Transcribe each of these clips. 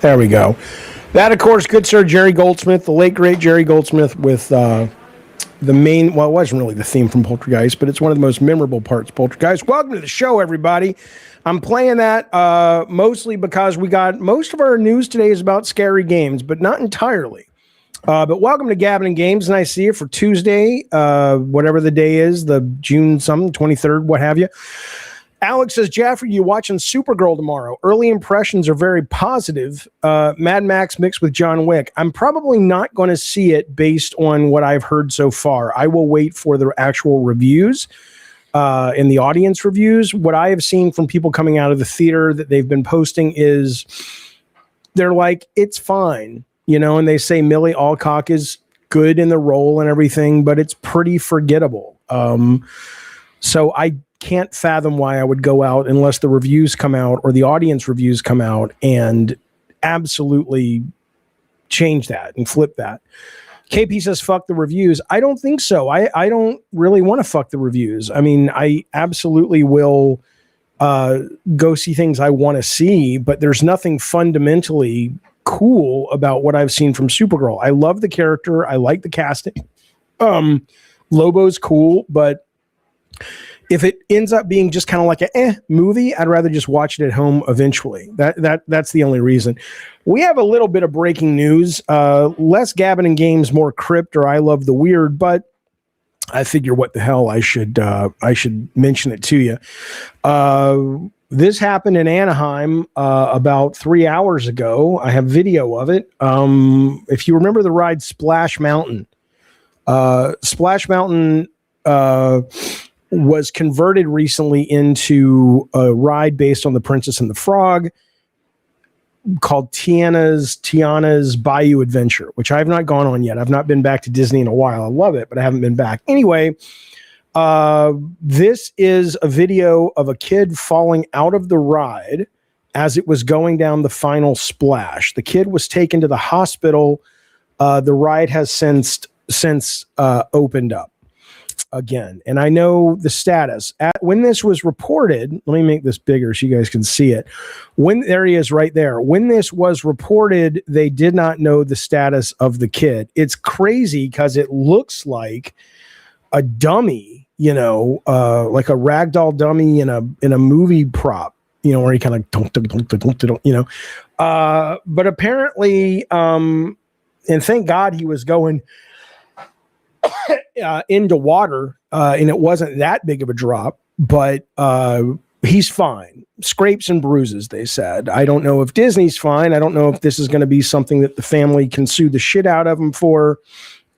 There we go. That, of course, good sir Jerry Goldsmith, the late great Jerry Goldsmith, with the main. Well, it wasn't really the theme from Poltergeist, but it's one of the most memorable parts of Poltergeist. Welcome to the show, everybody. I'm playing that mostly because we got most of our news today is about scary games, but not entirely. But welcome to Gabbin and Games, and I see you for Tuesday, whatever the day is, the June something, 23rd, what have you. Alex says, Jaffe, you watching Supergirl tomorrow? Early impressions are very positive. Mad Max mixed with John Wick. I'm probably not going to see it based on what I've heard so far. I will wait for the actual reviews and the audience reviews. What I have seen from people coming out of the theater that they've been posting is they're like, it's fine, you know, and they say Millie Alcock is good in the role and everything, but it's pretty forgettable. So I can't fathom why I would go out unless the reviews come out or the audience reviews come out and absolutely change that and flip that. KP says, fuck the reviews. I don't think so. I don't really want to fuck the reviews. I mean, I absolutely will go see things I want to see, but there's nothing fundamentally cool about what I've seen from Supergirl. I love the character. I like the casting. Lobo's cool, but if it ends up being just kind of like a movie, I'd rather just watch it at home eventually. That's the only reason. We have a little bit of breaking news. Less Gabbin and Games, more Crypt or I Love the Weird, but I figure what the hell, I should mention it to you. This happened in Anaheim about 3 hours ago. I have video of it. If you remember the ride Splash Mountain, Splash Mountain was converted recently into a ride based on The Princess and the Frog called Tiana's Bayou Adventure, which I have not gone on yet. I've not been back to Disney in a while. I love it, but I haven't been back. Anyway, this is a video of a kid falling out of the ride as it was going down the final splash. The kid was taken to the hospital. The ride has since opened up again, and I know the status when this was reported. Let me make this bigger so you guys can see it. When there he is right there, when this was reported, they did not know the status of the kid. It's crazy because it looks like a dummy, you know, like a ragdoll dummy in a movie prop, you know, where he kind of don't, you know, but apparently and thank God he was going into water, and it wasn't that big of a drop, but he's fine. Scrapes and bruises, they said. I don't know if Disney's fine. I don't know if this is going to be something that the family can sue the shit out of him for,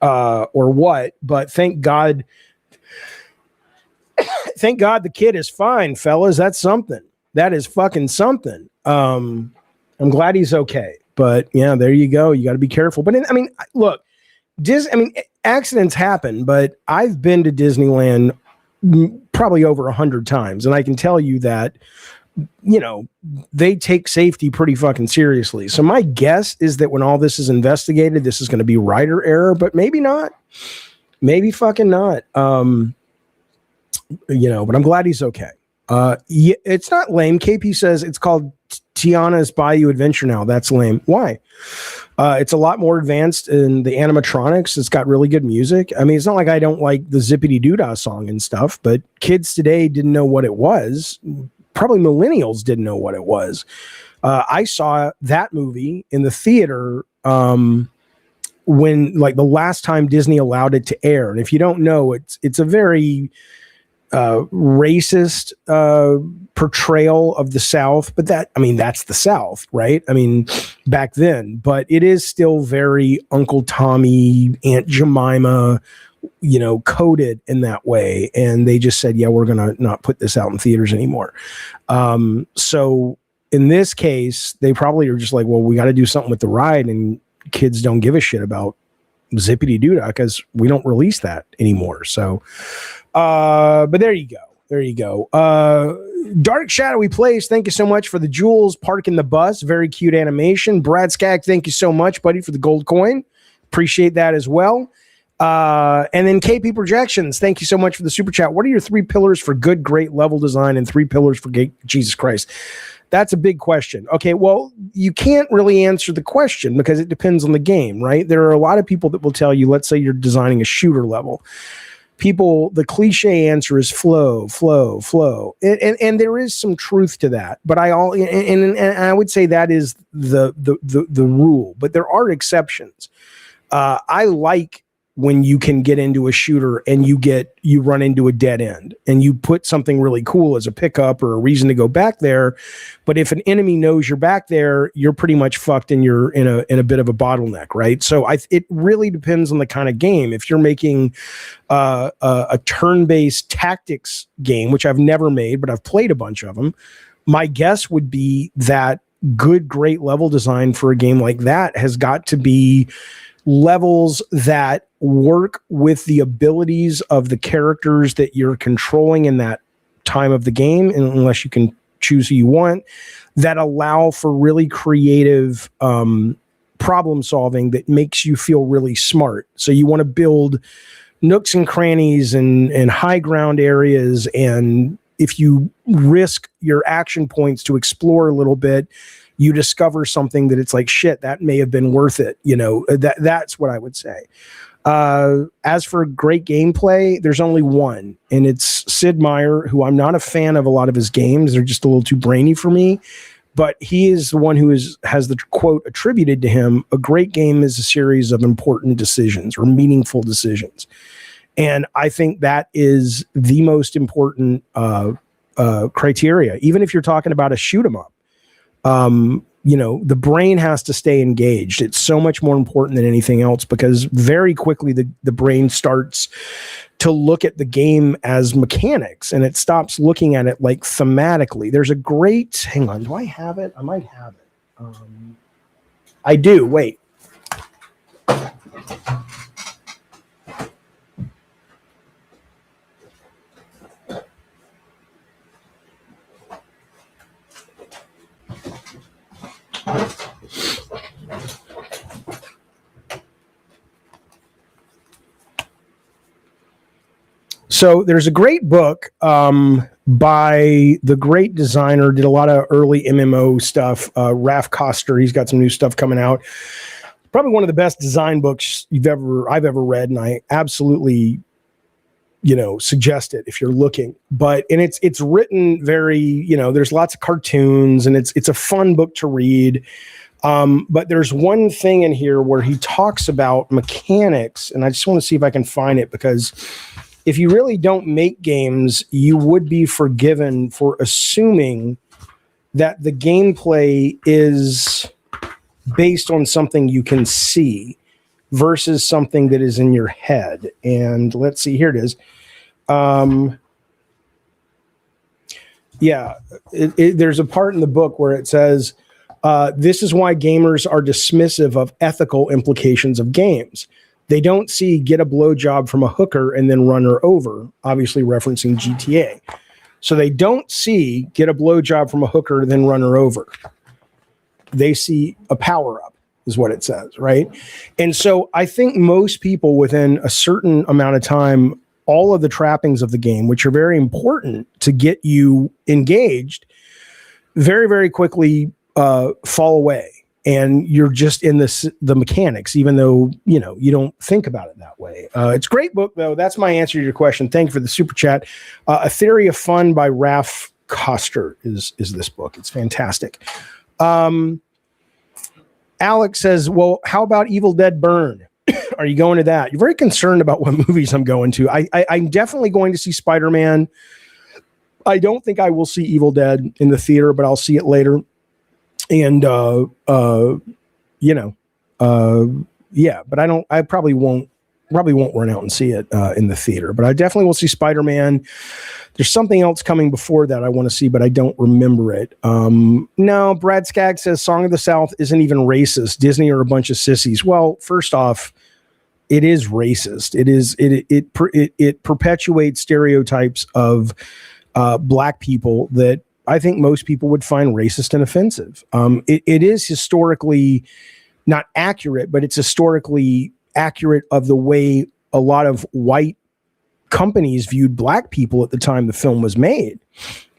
or what, but thank God the kid is fine, fellas. That's something. That is fucking something. I'm glad he's okay, but yeah, there you go. You got to be careful. But I mean, look, accidents happen, but I've been to Disneyland probably over 100 times, and I can tell you that, you know, they take safety pretty fucking seriously. So my guess is that when all this is investigated, this is going to be writer error, but maybe not. Maybe fucking not. You know, but I'm glad he's okay. Yeah, it's not lame. KP says it's called Tiana's Bayou Adventure now. That's lame. Why? It's a lot more advanced in the animatronics. It's got really good music. I mean, it's not like I don't like the Zippity Doodah song and stuff, but kids today didn't know what it was. Probably millennials didn't know what it was. I saw that movie in the theater when, like, the last time Disney allowed it to air. And if you don't know, it's a very racist portrayal of the South, but that's the South, right? I mean, back then, but it is still very Uncle Tommy, Aunt Jemima, you know, coded in that way. And they just said, yeah, we're going to not put this out in theaters anymore. So in this case, they probably are just like, well, we got to do something with the ride, and kids don't give a shit about Zippity Doodah because we don't release that anymore. So, but there you go. There you go. Dark Shadowy Place, thank you so much for the jewels. Parking the bus, very cute animation. Brad Skag, thank you so much, buddy, for the gold coin. Appreciate that as well. And then KP Projections, thank you so much for the super chat. What are your 3 pillars for good, great level design and 3 pillars for Jesus Christ? That's a big question. Okay, well, you can't really answer the question because it depends on the game, right? There are a lot of people that will tell you, let's say you're designing a shooter level. The cliche answer is flow. And there is some truth to that. But I would say that is the rule. But there are exceptions. I like when you can get into a shooter and you run into a dead end and you put something really cool as a pickup or a reason to go back there. But if an enemy knows you're back there, you're pretty much fucked and you're in a bit of a bottleneck, right? So it really depends on the kind of game. If you're making a turn-based tactics game, which I've never made, but I've played a bunch of them, my guess would be that good, great level design for a game like that has got to be levels that work with the abilities of the characters that you're controlling in that time of the game, unless you can choose who you want, that allow for really creative problem solving that makes you feel really smart. So you want to build nooks and crannies and high ground areas, and if you risk your action points to explore a little bit, you discover something that it's like, shit, that may have been worth it. That's what I would say. As for great gameplay, there's only one, and it's Sid Meier, who I'm not a fan of a lot of his games. They're just a little too brainy for me, but he is the one who has the quote attributed to him: a great game is a series of important decisions or meaningful decisions. And I think that is the most important criteria, even if you're talking about a shoot 'em up. The brain has to stay engaged. It's so much more important than anything else, because very quickly the brain starts to look at the game as mechanics and it stops looking at it like thematically. There's a great, hang on, do I have it? I might have it. I do. Wait. So there's a great book by the great designer, did a lot of early MMO stuff, Raf Koster. He's got some new stuff coming out. Probably one of the best design books I've ever read, and I absolutely suggest it if you're looking. But it's written very, there's lots of cartoons, and it's a fun book to read. But there's one thing in here where he talks about mechanics, and I just want to see if I can find it, because if you really don't make games, you would be forgiven for assuming that the gameplay is based on something you can see versus something that is in your head. And let's see, here it is. There's a part in the book where it says, this is why gamers are dismissive of ethical implications of games. They don't see get a blowjob from a hooker and then run her over, obviously referencing GTA. So they don't see get a blowjob from a hooker, then run her over. They see a power up, is what it says, right? And so I think most people, within a certain amount of time, all of the trappings of the game, which are very important to get you engaged, very, very quickly fall away. And you're just in the mechanics, even though, you don't think about it that way. It's a great book, though. That's my answer to your question. Thank you for the super chat. A Theory of Fun by Raf Koster is this book. It's fantastic. Alex says, well, how about Evil Dead Burn? Are you going to that? You're very concerned about what movies I'm going to. I'm definitely going to see Spider-Man. I don't think I will see Evil Dead in the theater, but I'll see it later. And, but I probably won't run out and see it in the theater, but I definitely will see Spider-Man. There's something else coming before that I want to see, but I don't remember it. No, Brad Skaggs says Song of the South isn't even racist. Disney are a bunch of sissies. Well, first off, it is racist. It perpetuates stereotypes of black people that I think most people would find racist and offensive. It is historically not accurate, but it's historically accurate of the way a lot of white companies viewed black people at the time the film was made.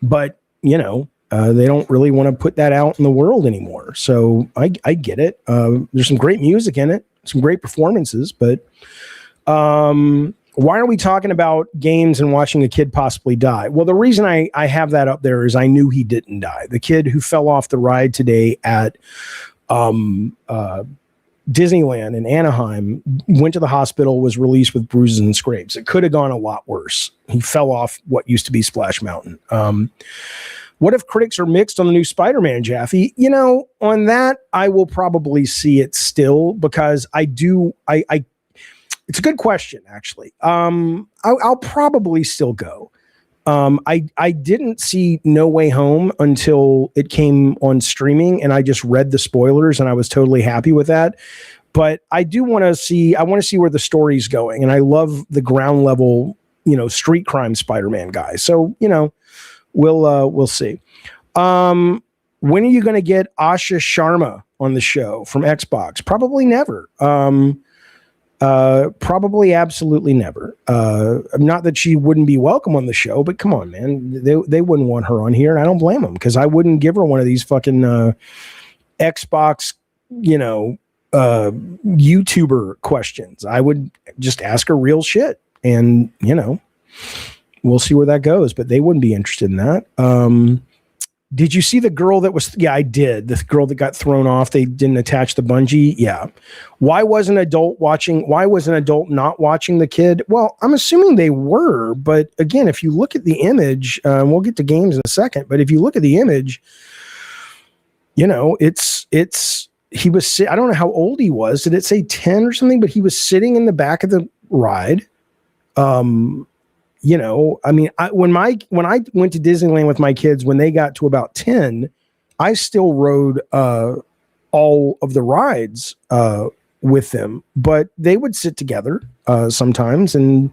But, they don't really want to put that out in the world anymore. So I get it. There's some great music in it, some great performances, but why are we talking about games and watching a kid possibly die? Well, the reason I have that up there is I knew he didn't die. The kid who fell off the ride today at Disneyland in Anaheim went to the hospital, was released with bruises and scrapes. It could have gone a lot worse. He fell off what used to be Splash Mountain. What if critics are mixed on the new Spider-Man, Jaffe? On that, I will probably see it still because it's a good question, actually. I'll probably still go. I didn't see No Way Home until it came on streaming, and I just read the spoilers, and I was totally happy with that. But I want to see where the story's going, and I love the ground level, street crime Spider-Man guy. So, we'll see. When are you going to get Asha Sharma on the show from Xbox? Probably never. Probably absolutely never. Not that she wouldn't be welcome on the show, but come on, man. They wouldn't want her on here, and I don't blame them because I wouldn't give her one of these fucking Xbox, YouTuber questions. I would just ask her real shit, and we'll see where that goes. But they wouldn't be interested in that. Did you see the girl that was? Yeah, I did. The girl that got thrown off. They didn't attach the bungee. Yeah. Why was an adult not watching the kid? Well, I'm assuming they were. But again, if you look at the image, we'll get to games in a second. But if you look at the image, it's he was. I don't know how old he was. Did it say 10 or something? But he was sitting in the back of the ride. When I went to Disneyland with my kids, when they got to about 10, I still rode all of the rides with them, but they would sit together sometimes. And,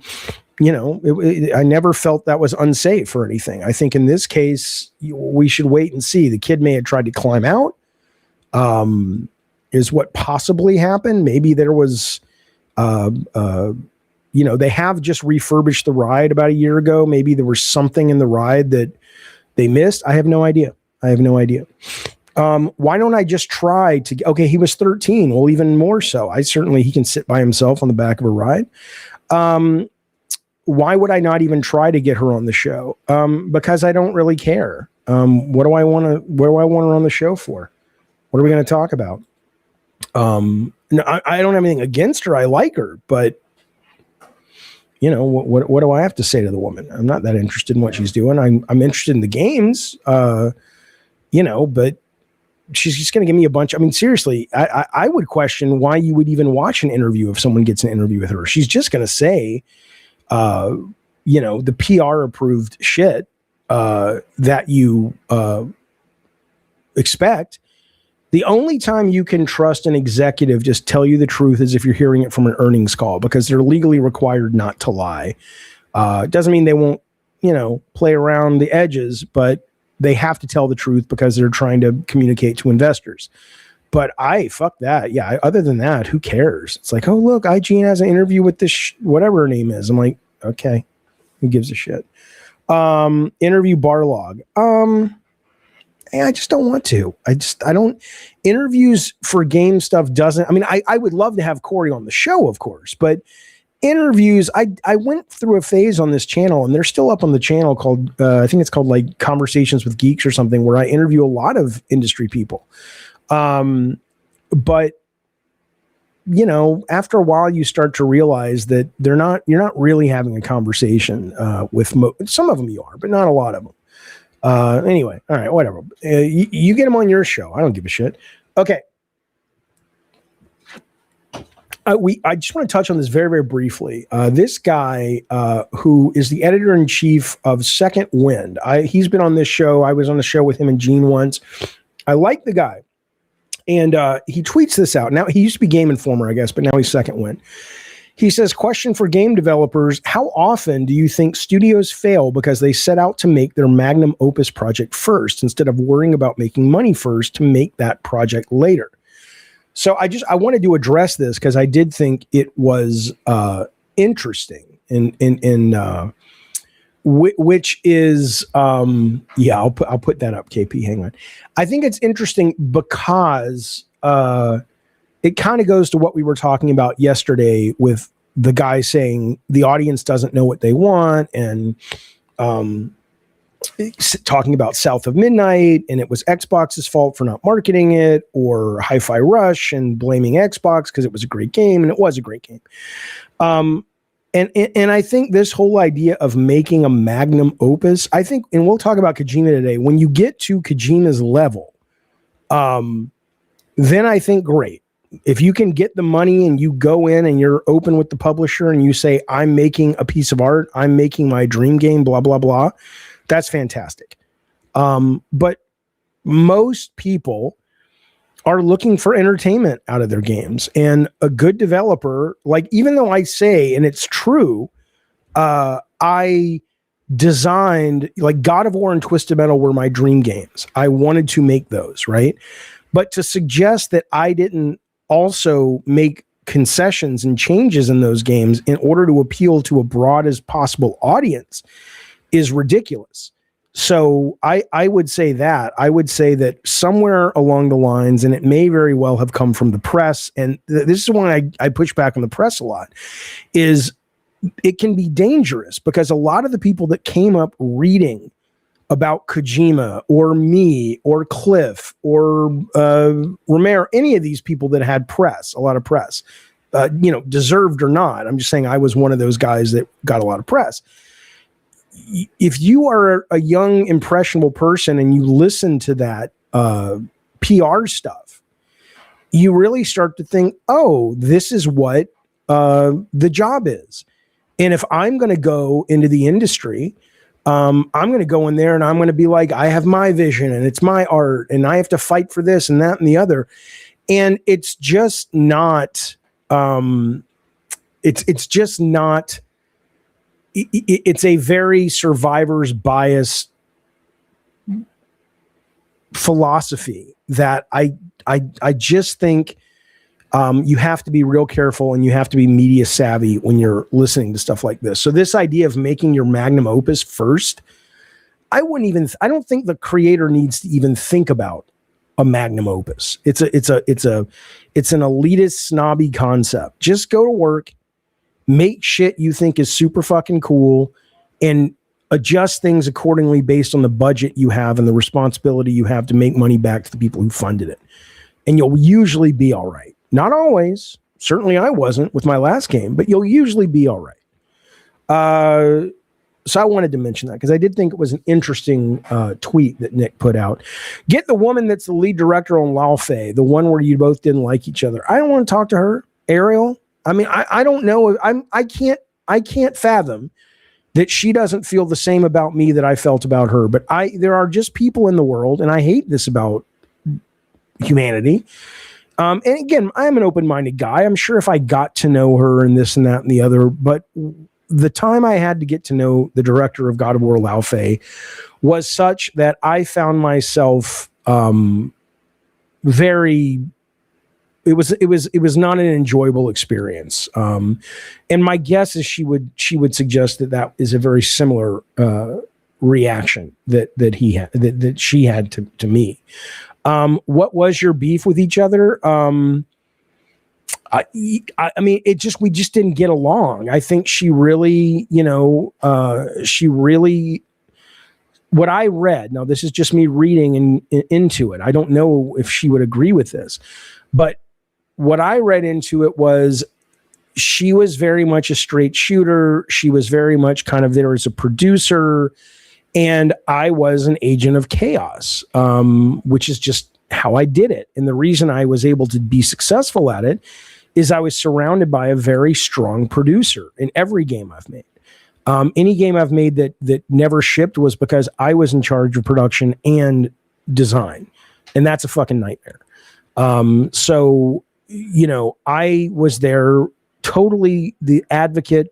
I never felt that was unsafe or anything. I think in this case, we should wait and see. The kid may have tried to climb out, is what possibly happened. Maybe there was, they have just refurbished the ride about a year ago. Maybe there was something in the ride that they missed. I have no idea. Why don't I just try to, okay, he was 13. Well, even more so. He can sit by himself on the back of a ride. Why would I not even try to get her on the show? Because I don't really care. What do I want her on the show for? What are we going to talk about? No, I don't have anything against her. I like her, but what do I have to say to the woman? I'm not that interested in what she's doing. I'm interested in the games, but she's just going to give me a bunch. I mean, seriously, I would question why you would even watch an interview if someone gets an interview with her. She's just going to say, the PR approved shit that you expect. The only time you can trust an executive just tell you the truth is if you're hearing it from an earnings call, because they're legally required not to lie. It doesn't mean they won't, play around the edges, but they have to tell the truth because they're trying to communicate to investors. But fuck that. Yeah. Other than that, who cares? It's like, oh, look, IGN has an interview with this, whatever her name is. I'm like, okay, who gives a shit? Interview Barlog. I just don't want to. I don't. Interviews for game stuff doesn't. I mean, I would love to have Corey on the show, of course, but interviews. I went through a phase on this channel, and they're still up on the channel called. I think it's called like Conversations with Geeks or something, where I interview a lot of industry people. But after a while, you start to realize that you're not really having a conversation with some of them. You are, but not a lot of them. Anyway, all right, whatever. You get them on your show. I don't give a shit. Okay. I just want to touch on this very, very briefly. This guy, who is the editor-in-chief of Second Wind. He's been on this show. I was on the show with him and Gene once. I like the guy. And he tweets this out. Now, he used to be Game Informer, I guess, but now he's Second Wind. He says, question for game developers, how often do you think studios fail because they set out to make their magnum opus project first instead of worrying about making money first to make that project later? So I wanted to address this because I did think it was interesting which is I'll put that up, KP. Hang on. I think it's interesting because it kind of goes to what we were talking about yesterday with the guy saying the audience doesn't know what they want, and talking about South of Midnight, and it was Xbox's fault for not marketing it, or Hi-Fi Rush and blaming Xbox because it was a great game, and it was a great game. And I think this whole idea of making a magnum opus, I think, and we'll talk about Kojima today, when you get to Kojima's level, then I think great. If you can get the money and you go in and you're open with the publisher and you say, I'm making a piece of art, I'm making my dream game, blah, blah, blah, that's fantastic. But most people are looking for entertainment out of their games, and a good developer, like, even though I say, and it's true, I designed, like, God of War and Twisted Metal were my dream games. I wanted to make those, right? But to suggest that I didn't also make concessions and changes in those games in order to appeal to a broad as possible audience is ridiculous. So I would say that. I would say that somewhere along the lines, and it may very well have come from the press, and this is when I push back on the press a lot, is it can be dangerous because a lot of the people that came up reading about Kojima or me or Cliff or Romero, any of these people that had press, a lot of press, deserved or not. I'm just saying I was one of those guys that got a lot of press. If you are a young, impressionable person and you listen to that PR stuff, you really start to think, oh, this is what the job is. And if I'm going to go into the industry, I'm going to go in there and I'm going to be like, I have my vision and it's my art and I have to fight for this and that and the other. And it's just not, it's just not, it's a very survivor's bias philosophy that I just think you have to be real careful and you have to be media savvy when you're listening to stuff like this. So this idea of making your magnum opus first, I don't think the creator needs to even think about a magnum opus. It's an elitist, snobby concept. Just go to work, make shit you think is super fucking cool, and adjust things accordingly based on the budget you have and the responsibility you have to make money back to the people who funded it. And you'll usually be all right. Not always. Certainly I wasn't with my last game, but you'll usually be all right. So I wanted to mention that because I did think it was an interesting tweet that Nick put out. Get the woman that's the lead director on Jaffe, the one where you both didn't like each other. I don't want to talk to her. Ariel. I mean, I don't know. I can't fathom that she doesn't feel the same about me that I felt about her. But there are just people in the world, and I hate this about humanity. And again, I'm an open-minded guy. I'm sure if I got to know her and this and that and the other, but the time I had to get to know the director of God of War, Jaffe, was such that I found myself very. It was not an enjoyable experience. And my guess is she would suggest that is a very similar reaction that he had that she had to me. What was your beef with each other? I mean, we just didn't get along. I think she really, what I read, now this is just me reading into it. I don't know if she would agree with this, but what I read into it was she was very much a straight shooter. She was very much kind of there as a producer. And I was an agent of chaos, which is just how I did it. And the reason I was able to be successful at it is I was surrounded by a very strong producer in every game I've made. Any game I've made that never shipped was because I was in charge of production and design. And that's a fucking nightmare. So, I was there totally the advocate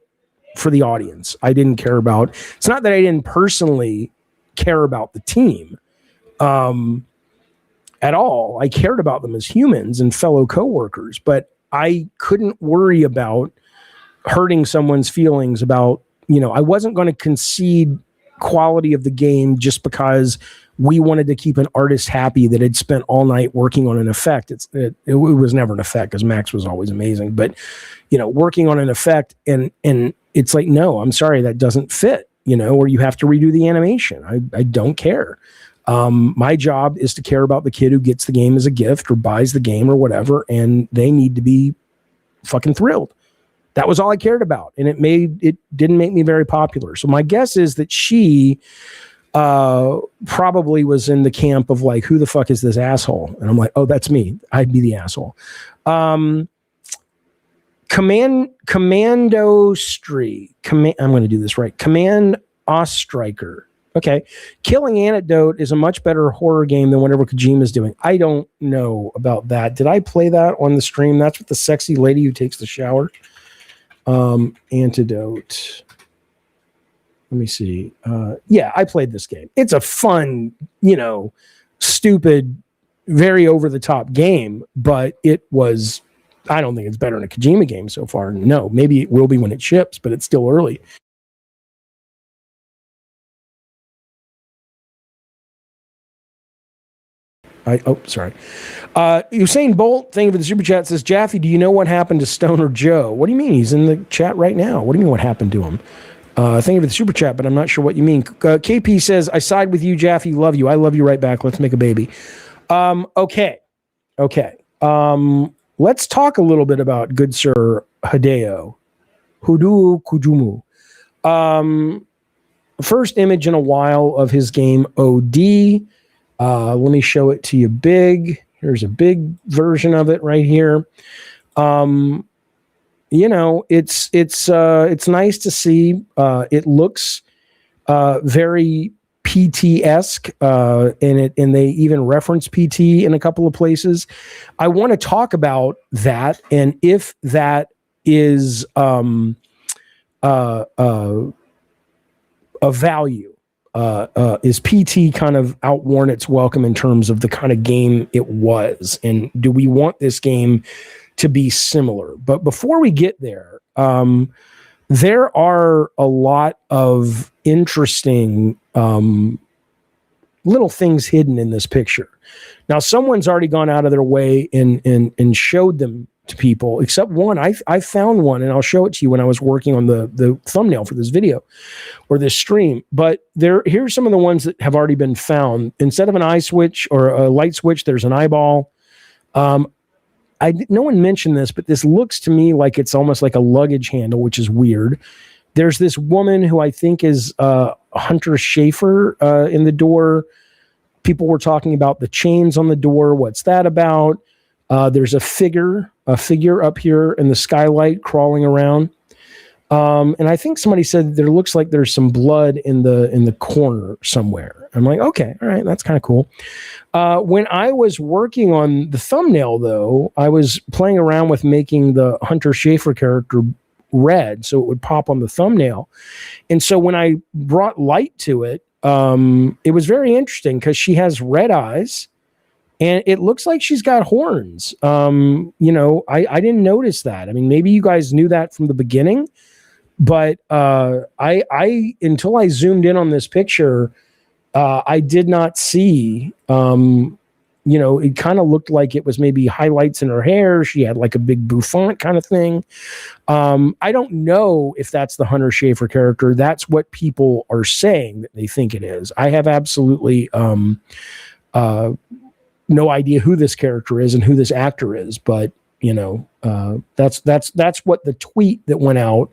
for the audience. I didn't care about, it's not that I didn't personally care about the team at all. I cared about them as humans and fellow coworkers, but I couldn't worry about hurting someone's feelings about, I wasn't going to concede quality of the game just because we wanted to keep an artist happy that had spent all night working on an effect. It was never an effect because Max was always amazing, but working on an effect and it's like, no, I'm sorry, that doesn't fit, or you have to redo the animation. I don't care. My job is to care about the kid who gets the game as a gift or buys the game or whatever, and they need to be fucking thrilled. That was all I cared about, and it didn't make me very popular. So my guess is that she probably was in the camp of like, who the fuck is this asshole? And I'm like, oh, that's me. I'd be the asshole. Commando Street. I'm going to do this right. Command Ostriker. Okay. Killing Antidote is a much better horror game than whatever Kojima's doing. I don't know about that. Did I play that on the stream? That's with the sexy lady who takes the shower. Antidote. Let me see. Yeah, I played this game. It's a fun, stupid, very over-the-top game, but I don't think it's better than a Kojima game so far. No, maybe it will be when it ships, but it's still early. Sorry. Usain Bolt, thank you for the super chat, says, Jaffe, do you know what happened to Stoner Joe? What do you mean? He's in the chat right now. What do you mean what happened to him? Thank you for the super chat, but I'm not sure what you mean. KP says, I side with you, Jaffe. Love you. I love you right back. Let's make a baby. Okay. Let's talk a little bit about good Sir Hideo Kojima. First image in a while of his game OD. Let me show it to you big. Here's a big version of it right here. It's nice to see. It looks very PT-esque, and they even reference PT in a couple of places. I want to talk about that and if that is a value. Is PT kind of outworn its welcome in terms of the kind of game it was? And do we want this game to be similar? But before we get there, there are a lot of interesting little things hidden in this picture. Now, someone's already gone out of their way and showed them to people, except one. I found one, and I'll show it to you when I was working on the thumbnail for this video or this stream. But here's some of the ones that have already been found. Instead of an eye switch or a light switch, there's an eyeball. No one mentioned this, but this looks to me like it's almost like a luggage handle, which is weird. There's this woman who I think is Hunter Schafer in the door. People were talking about the chains on the door. What's that about? There's a figure up here in the skylight crawling around. And I think somebody said there looks like there's some blood in the corner somewhere. I'm like, okay, all right, that's kind of cool. When I was working on the thumbnail, though, I was playing around with making the Hunter Schafer character red so it would pop on the thumbnail. And so when I brought light to it, it was very interesting because she has red eyes. And it looks like she's got horns. I didn't notice that. I mean, maybe you guys knew that from the beginning, but I until I zoomed in on this picture, I did not see. It kind of looked like it was maybe highlights in her hair. She had like a big bouffant kind of thing. I don't know if that's the Hunter Schafer character. That's what people are saying that they think it is. I have absolutely no idea who this character is and who this actor is, but that's what the tweet that went out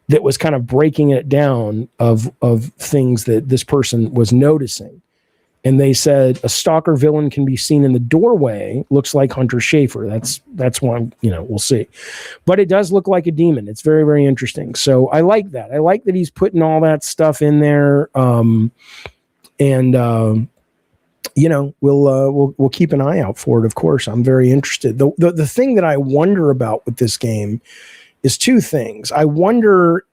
that was kind of breaking it down of things that this person was noticing. And they said a stalker villain can be seen in the doorway. Looks like Hunter Schafer. That's one, we'll see. But it does look like a demon. It's very, very interesting. So I like that. I like that he's putting all that stuff in there. We'll keep an eye out for it. Of course, I'm very interested. The thing that I wonder about with this game is two things. I wonder,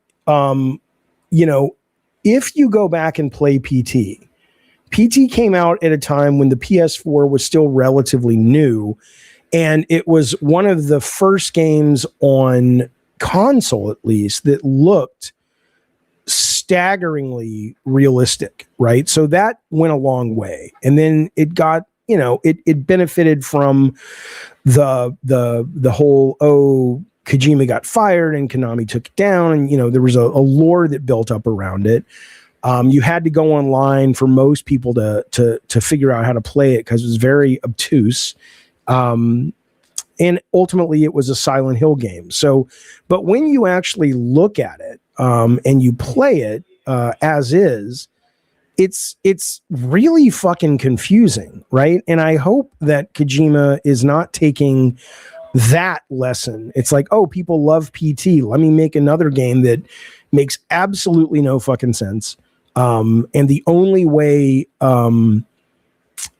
if you go back and play PT came out at a time when the PS4 was still relatively new, and it was one of the first games on console, at least, that looked staggeringly realistic, right? So that went a long way. And then it got, it benefited from the whole, Kojima got fired and Konami took it down, and there was a lore that built up around it. You had to go online for most people to figure out how to play it because it was very obtuse. And ultimately it was a Silent Hill game. So, but when you actually look at it and you play it as is, it's really fucking confusing, right? And I hope that Kojima is not taking that lesson. It's like, oh, people love PT. Let me make another game that makes absolutely no fucking sense. And the only way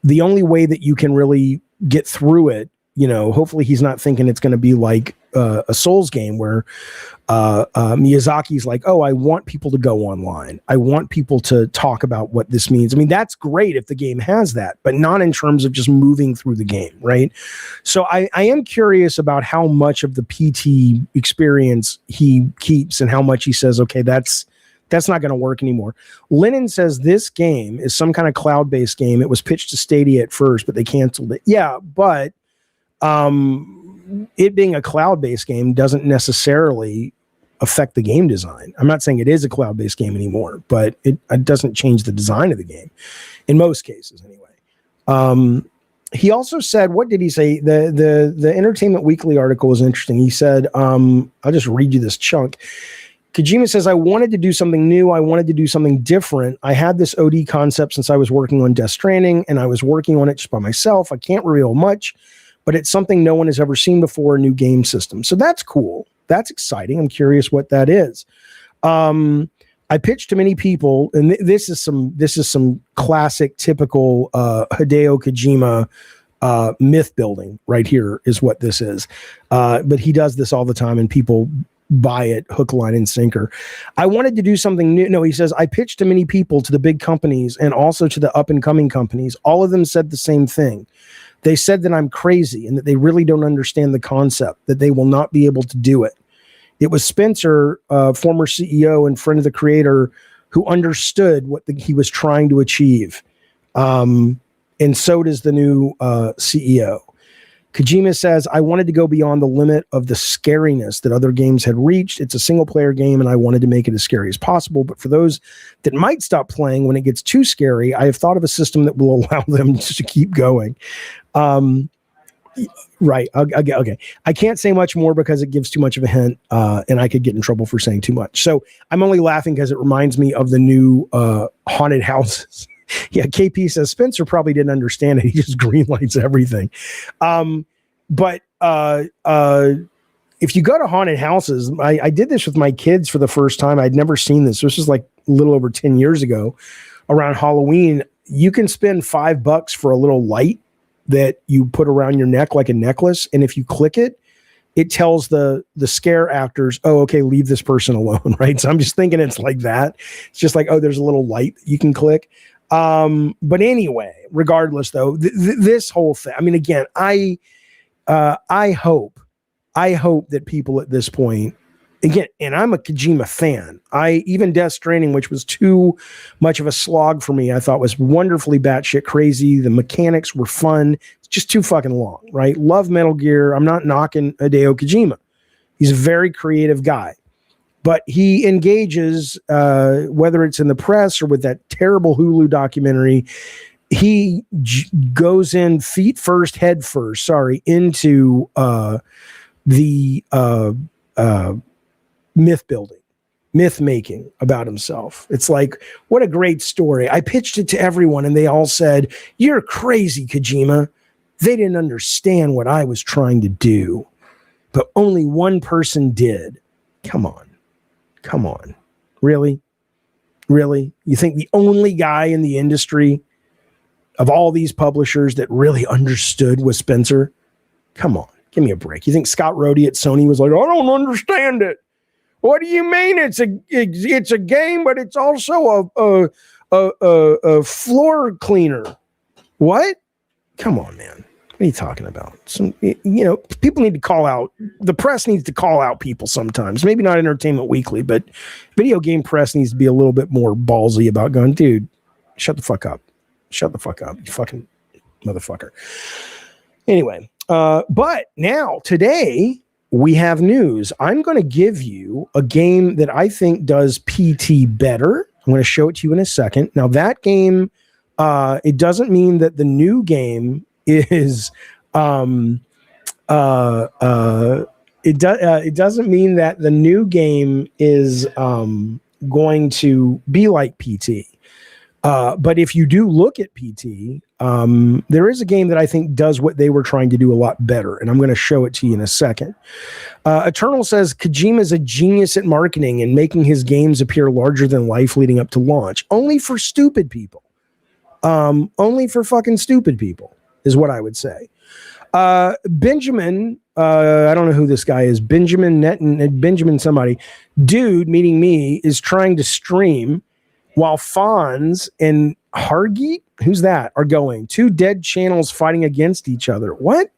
that you can really get through it, hopefully he's not thinking it's going to be like a Souls game where Miyazaki's like, oh, I want people to go online. I want people to talk about what this means. I mean, that's great if the game has that, but not in terms of just moving through the game, right? So I am curious about how much of the PT experience he keeps and how much he says, okay, that's not going to work anymore. Lennon says this game is some kind of cloud-based game. It was pitched to Stadia at first, but they canceled it. Yeah, but it being a cloud-based game doesn't necessarily affect the game design. I'm not saying it is a cloud-based game anymore, but it doesn't change the design of the game in most cases anyway. He also said, what did he say? The Entertainment Weekly article was interesting. He said, I'll just read you this chunk. Kojima says, I wanted to do something new. I wanted to do something different. I had this OD concept since I was working on Death Stranding, and I was working on it just by myself. I can't reveal much, but it's something no one has ever seen before, a new game system. So that's cool. That's exciting. I'm curious what that is. I pitched to many people, and this is some classic, typical Hideo Kojima myth building right here is what this is. But he does this all the time, and people buy it hook, line, and sinker. I wanted to do something new. No, he says, I pitched to many people, to the big companies and also to the up and coming companies. All of them said the same thing. They said that I'm crazy and that they really don't understand the concept, that they will not be able to do it. It was Spencer, former CEO and friend of the creator, who understood what he was trying to achieve. And so does the new CEO. Kojima says, I wanted to go beyond the limit of the scariness that other games had reached. It's a single player game and I wanted to make it as scary as possible. But for those that might stop playing when it gets too scary, I have thought of a system that will allow them to keep going. Right. Okay. I can't say much more because it gives too much of a hint and I could get in trouble for saying too much. So I'm only laughing because it reminds me of the new haunted houses. Yeah, KP says Spencer probably didn't understand it. He just greenlights everything. But if you go to haunted houses, I did this with my kids for the first time. I'd never seen this. This was like a little over 10 years ago around Halloween. You can spend $5 for a little light that you put around your neck like a necklace. And if you click it, it tells the scare actors, oh, okay, leave this person alone, right? So I'm just thinking it's like that. It's just like, oh, there's a little light that you can click. But anyway, regardless though, this whole thing, I mean, again, I hope that people at this point, again, and I'm a Kojima fan. Even Death Stranding, which was too much of a slog for me, I thought was wonderfully batshit crazy. The mechanics were fun. It's just too fucking long, right? Love Metal Gear. I'm not knocking Hideo Kojima. He's a very creative guy. But he engages, whether it's in the press or with that terrible Hulu documentary, he goes in feet first, head first, into the myth building, myth making about himself. It's like, what a great story. I pitched it to everyone and they all said, you're crazy, Kojima. They didn't understand what I was trying to do. But only one person did. Come on. Really? You think the only guy in the industry of all these publishers that really understood was Spencer? Come on, give me a break. You think Scott Rhodey at Sony was like, I don't understand it. What do you mean it's a game, but it's also a floor cleaner? What? Come on, man. What are you talking about? People need to call out. The press needs to call out people sometimes. Maybe not Entertainment Weekly, but video game press needs to be a little bit more ballsy about going, dude, shut the fuck up. Shut the fuck up, you fucking motherfucker. Anyway, but now, today, we have news. I'm going to give you a game that I think does PT better. I'm going to show it to you in a second. Now, that game, it doesn't mean that the new game is it doesn't mean that the new game is going to be like PT. But if you do look at PT, there is a game that I think does what they were trying to do a lot better, and I'm going to show it to you in a second. Eternal says Kojima is a genius at marketing and making his games appear larger than life leading up to launch. Only for stupid people. Only for fucking stupid people is what I would say. Benjamin, I don't know who this guy is. Benjamin somebody. Dude, meaning me, is trying to stream while Fonz and Hargeet, who's that, are going. Two dead channels fighting against each other. What?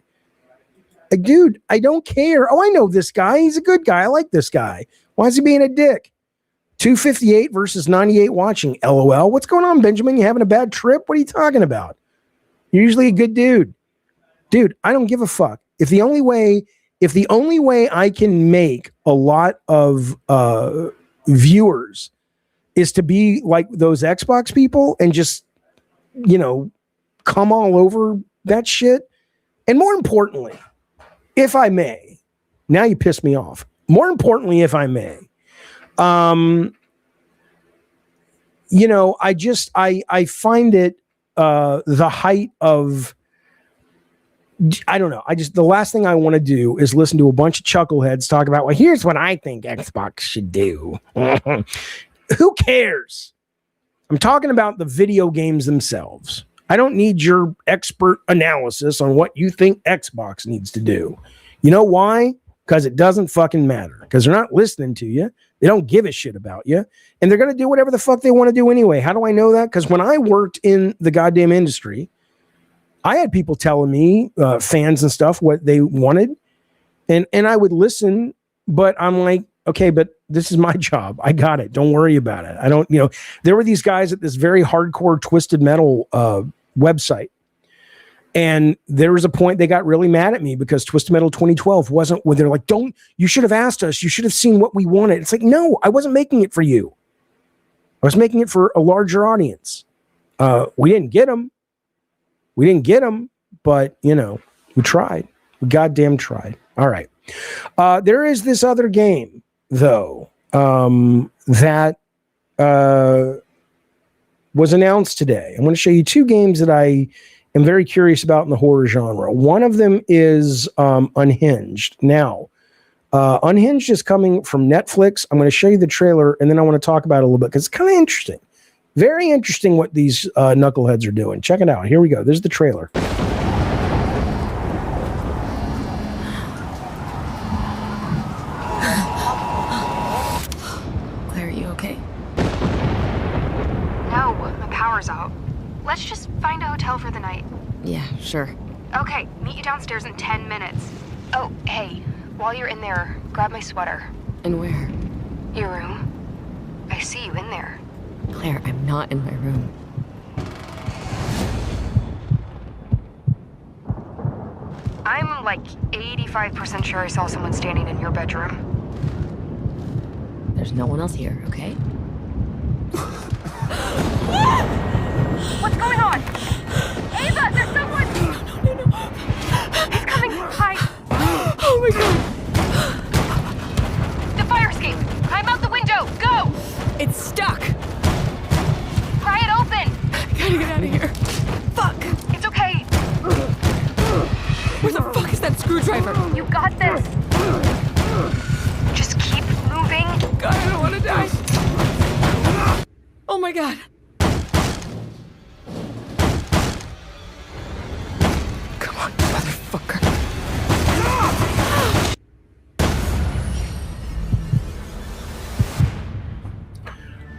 Dude, I don't care. Oh, I know this guy. He's a good guy. I like this guy. Why is he being a dick? 258 versus 98 watching. LOL. What's going on, Benjamin? You having a bad trip? What are you talking about? You're usually a good dude. Dude, I don't give a fuck. If the only way I can make a lot of viewers is to be like those Xbox people and just, come all over that shit. And more importantly, if I may, now you piss me off. More importantly, if I may, I find it the height of, I don't know. The last thing I want to do is listen to a bunch of chuckleheads talk about, well, here's what I think Xbox should do. Who cares? I'm talking about the video games themselves. I don't need your expert analysis on what you think Xbox needs to do. You know why? Because it doesn't fucking matter. Because they're not listening to you. They don't give a shit about you. And they're going to do whatever the fuck they want to do anyway. How do I know that? Because when I worked in the goddamn industry, I had people telling me, fans and stuff, what they wanted. And I would listen, but I'm like, okay, but this is my job. I got it. Don't worry about it. I don't, there were these guys at this very hardcore Twisted Metal website. And there was a point they got really mad at me because Twisted Metal 2012 wasn't when they're like, you should have asked us. You should have seen what we wanted. It's like, no, I wasn't making it for you. I was making it for a larger audience. We didn't get them. But, we tried. We goddamn tried. All right. There is this other game, though, that was announced today. I'm going to show you two games that I am very curious about in the horror genre. One of them is Unhinged. Now, Unhinged is coming from Netflix. I'm going to show you the trailer, and then I want to talk about it a little bit because it's kind of interesting. Very interesting what these knuckleheads are doing. Check it out. Here we go. There's the trailer. Claire, are you okay? No, my power's out. Let's just find a hotel for the night. Yeah, sure. Okay, meet you downstairs in 10 minutes. Oh, hey, while you're in there, grab my sweater. And where? Your room. I see you in there. Claire, I'm not in my room. I'm like 85% sure I saw someone standing in your bedroom. There's no one else here, okay? What's going on? Ava, there's someone! No. He's coming. Hi. Oh my god! The fire escape! Climb out the window! Go! It's stuck! Pry it open! I gotta get out of here. Fuck! It's okay. Where the fuck is that screwdriver? You got this. Just keep moving. God, I don't want to die. Oh my god. Come on, motherfucker.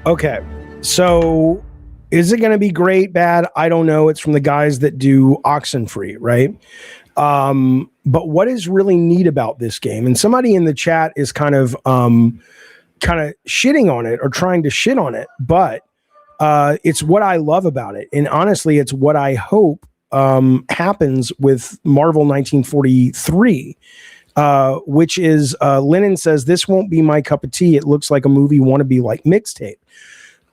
Okay, so Is it going to be great, bad? I don't know. It's from the guys that do Oxenfree, right? But what is really neat about this game, and somebody in the chat is kind of shitting on it or trying to shit on it, but it's what I love about it. And honestly, it's what I hope happens with Marvel 1943, which is Lennon says, this won't be my cup of tea. It looks like a movie wannabe like mixtape.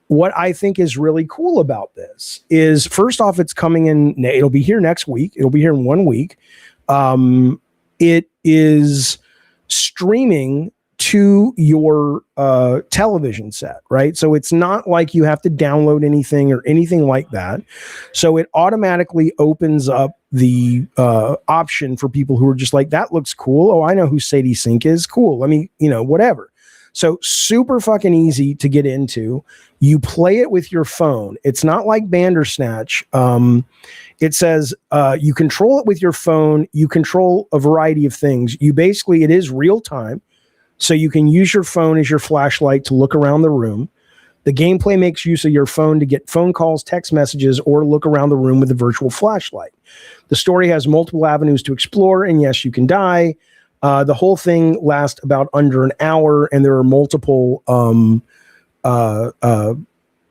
What I think is really cool about this is, first off, it's coming in, it'll be here next week. It'll be here in 1 week. It is streaming to your television set, right? So it's not like you have to download anything or anything like that. So it automatically opens up the option for people who are just like, that looks cool. Oh, I know who Sadie Sink is. Cool. Let me, whatever. So super fucking easy to get into. You play it with your phone. It's not like Bandersnatch. It says you control it with your phone. You control a variety of things. It is real time. So you can use your phone as your flashlight to look around the room. The gameplay makes use of your phone to get phone calls, text messages, or look around the room with a virtual flashlight. The story has multiple avenues to explore, and yes, you can die. The whole thing lasts about under an hour, and there are multiple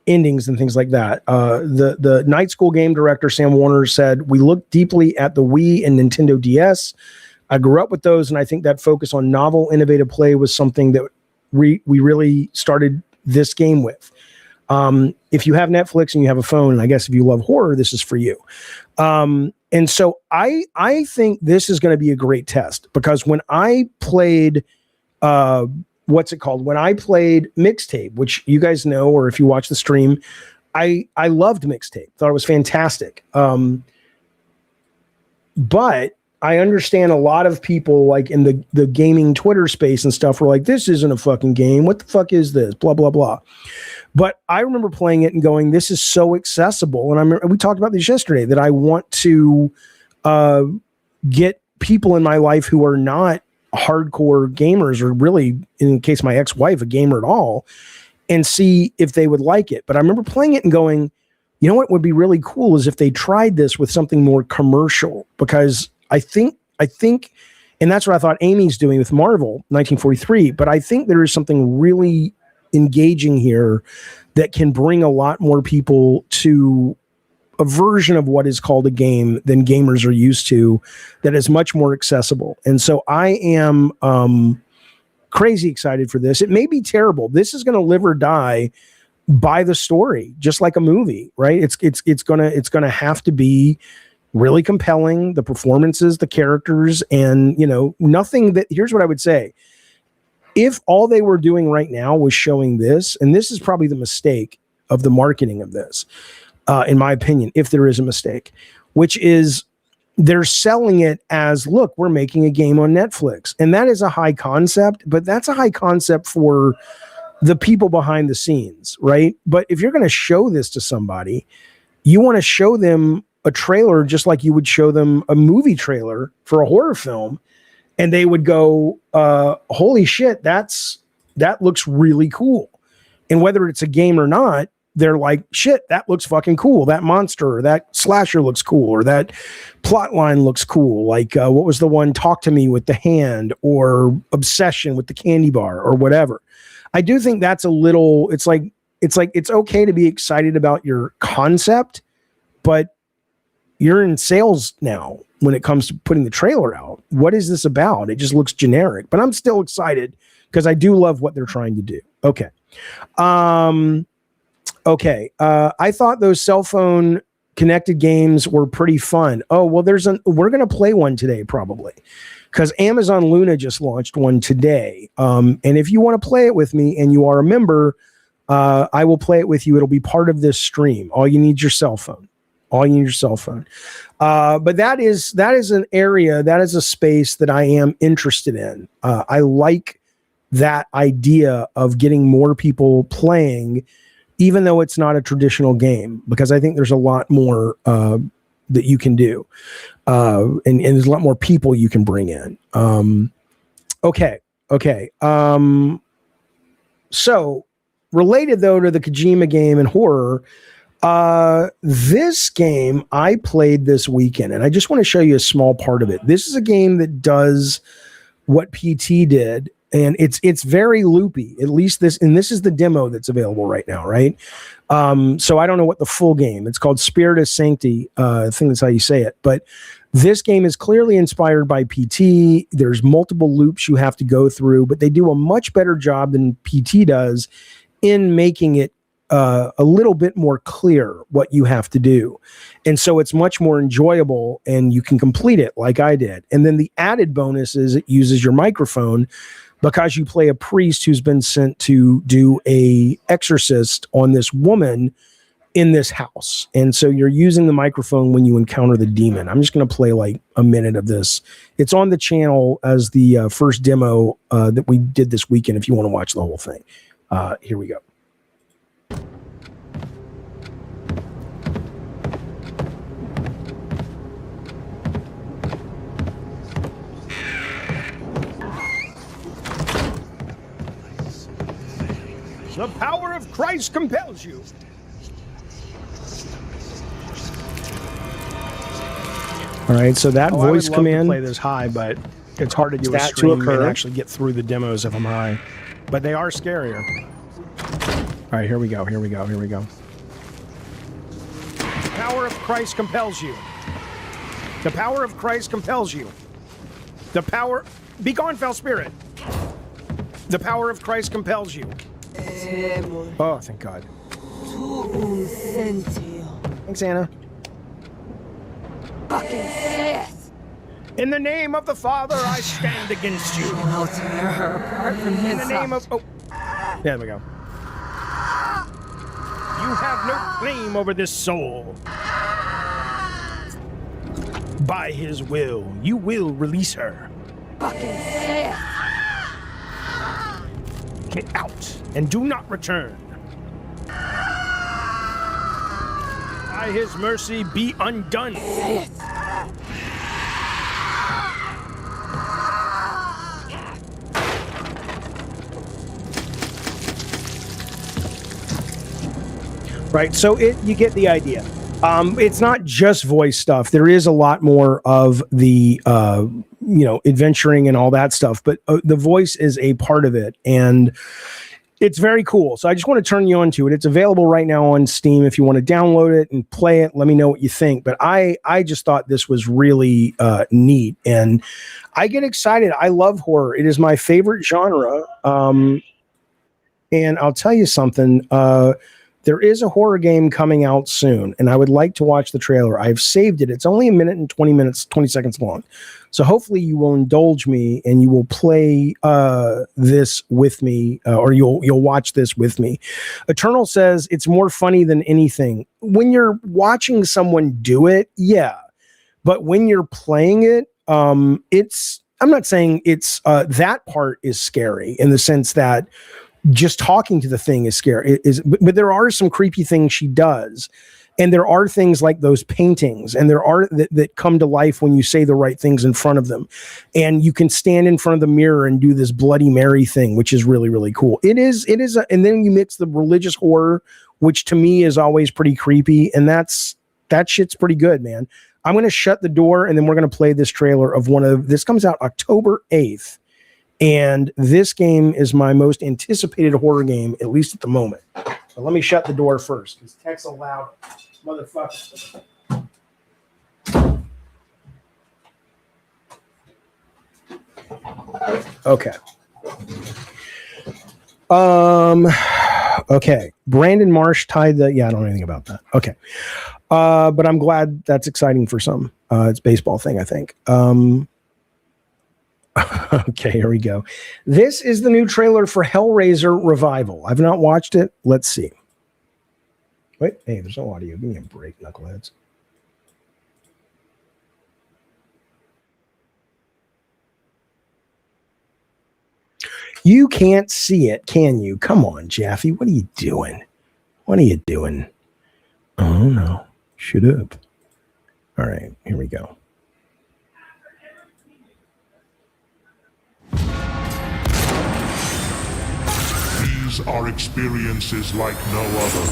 endings and things like that. The Night School game director, Sam Warner, said, we looked deeply at the Wii and Nintendo DS. I grew up with those, and I think that focus on novel, innovative play was something that we really started this game with. If you have Netflix and you have a phone, and I guess if you love horror, this is for you. And so I think this is going to be a great test, because when I played, what's it called? When I played Mixtape, which you guys know, or if you watch the stream, I loved Mixtape. Thought it was fantastic. But I understand a lot of people, like in the gaming Twitter space and stuff, were like, this isn't a fucking game. What the fuck is this? Blah, blah, blah. But I remember playing it and going, this is so accessible. And we talked about this yesterday, that I want to get people in my life who are not hardcore gamers, or really, in case my ex-wife, a gamer at all, and see if they would like it. But I remember playing it and going, you know what would be really cool is if they tried this with something more commercial, because I think, and that's what I thought Amy's doing with Marvel 1943, but I think there is something really engaging here that can bring a lot more people to a version of what is called a game than gamers are used to, that is much more accessible. And so I am crazy excited for this. It may be terrible. This is going to live or die by the story, just like a movie, right? It's gonna have to be really compelling, the performances, the characters, and nothing that, here's what I would say. If all they were doing right now was showing this, and this is probably the mistake of the marketing of this, in my opinion, if there is a mistake, which is they're selling it as, look, we're making a game on Netflix. And that is a high concept, but that's a high concept for the people behind the scenes, right? But if you're going to show this to somebody, you want to show them a trailer just like you would show them a movie trailer for a horror film, and they would go, holy shit, that looks really cool. And whether it's a game or not, they're like, shit, that looks fucking cool. That monster, or that slasher looks cool, or that plot line looks cool. Like, what was the one, Talk to Me with the hand, or Obsession with the candy bar, or whatever. I do think that's a little, it's okay to be excited about your concept, but you're in sales now when it comes to putting the trailer out. What is this about? It just looks generic, but I'm still excited because I do love what they're trying to do. Okay. I thought those cell phone connected games were pretty fun. Oh, well, we're going to play one today, probably, because Amazon Luna just launched one today. And if you want to play it with me and you are a member, I will play it with you. It'll be part of this stream. All you need is your cell phone. But that is an area, that is a space that I am interested in. I like that idea of getting more people playing, even though it's not a traditional game, because I think there's a lot more that you can do. And there's a lot more people you can bring in. Okay. So related though to the Kojima game and horror, This game I played this weekend, and I just want to show you a small part of it. This is a game that does what PT did, and it's very loopy. At least this is the demo that's available right now, right? So I don't know what the full game. It's called Spiritus Sancti. I think that's how you say it. But this game is clearly inspired by PT. There's multiple loops you have to go through, but they do a much better job than PT does in making it a little bit more clear what you have to do. And so it's much more enjoyable and you can complete it like I did. And then the added bonus is it uses your microphone because you play a priest who's been sent to do a exorcist on this woman in this house. And so you're using the microphone when you encounter the demon. I'm just going to play like a minute of this. It's on the channel as the first demo that we did this weekend if you want to watch the whole thing. Here we go. The power of Christ compels you. All right, so that voice command. I play this high, but it's hard to do a stream and actually get through the demos if I'm high. But they are scarier. All right, here we go. The power of Christ compels you. The power of Christ compels you. The power. Be gone, foul spirit. The power of Christ compels you. Oh, thank God. Thanks, Anna. In the name of the Father, I stand against you. In the name of... Oh. There we go. You have no claim over this soul. By his will, you will release her. Get out and do not return. By his mercy, be undone. Right, so you get the idea. It's not just voice stuff. There is a lot more of the adventuring and all that stuff, but the voice is a part of it, and it's very cool. So I just want to turn you on to it. It's available right now on Steam. If you want to download it and play it, let me know what you think. But I just thought this was really neat, and I get excited. I love horror. It is my favorite genre. And I'll tell you something. There is a horror game coming out soon, and I would like to watch the trailer. I've saved it. It's only a minute and 20 seconds long. So hopefully you will indulge me and you will play this with me, or you'll watch this with me. Eternal says it's more funny than anything. When you're watching someone do it, yeah. But when you're playing it, I'm not saying it's that part is scary in the sense that just talking to the thing is scary. But there are some creepy things she does. And there are things like those paintings, and there are that come to life when you say the right things in front of them. And you can stand in front of the mirror and do this Bloody Mary thing, which is really, really cool. It is, and then you mix the religious horror, which to me is always pretty creepy. And that shit's pretty good, man. I'm going to shut the door, and then we're going to play this trailer of this comes out October 8th. And this game is my most anticipated horror game, at least at the moment. So let me shut the door first, because tech's a loud motherfucker. Okay. Okay. Brandon Marsh tied the... Yeah, I don't know anything about that. Okay. But I'm glad that's exciting for some. It's a baseball thing, I think. Okay, here we go. This is the new trailer for Hellraiser Revival. I've not watched it. Let's see. Wait, hey, there's no audio. Give me a break, knuckleheads. You can't see it, can you? Come on, Jaffe. What are you doing? What are you doing? Oh, no. Shut up. All right, here we go. These are experiences like no other.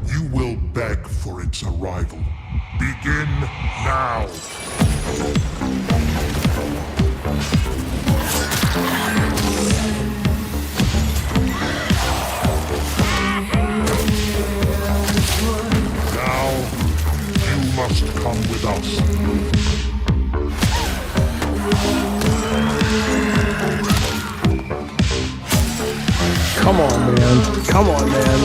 You will beg for its arrival. Begin now. Now, you must come with us. Come on, man. Come on, man.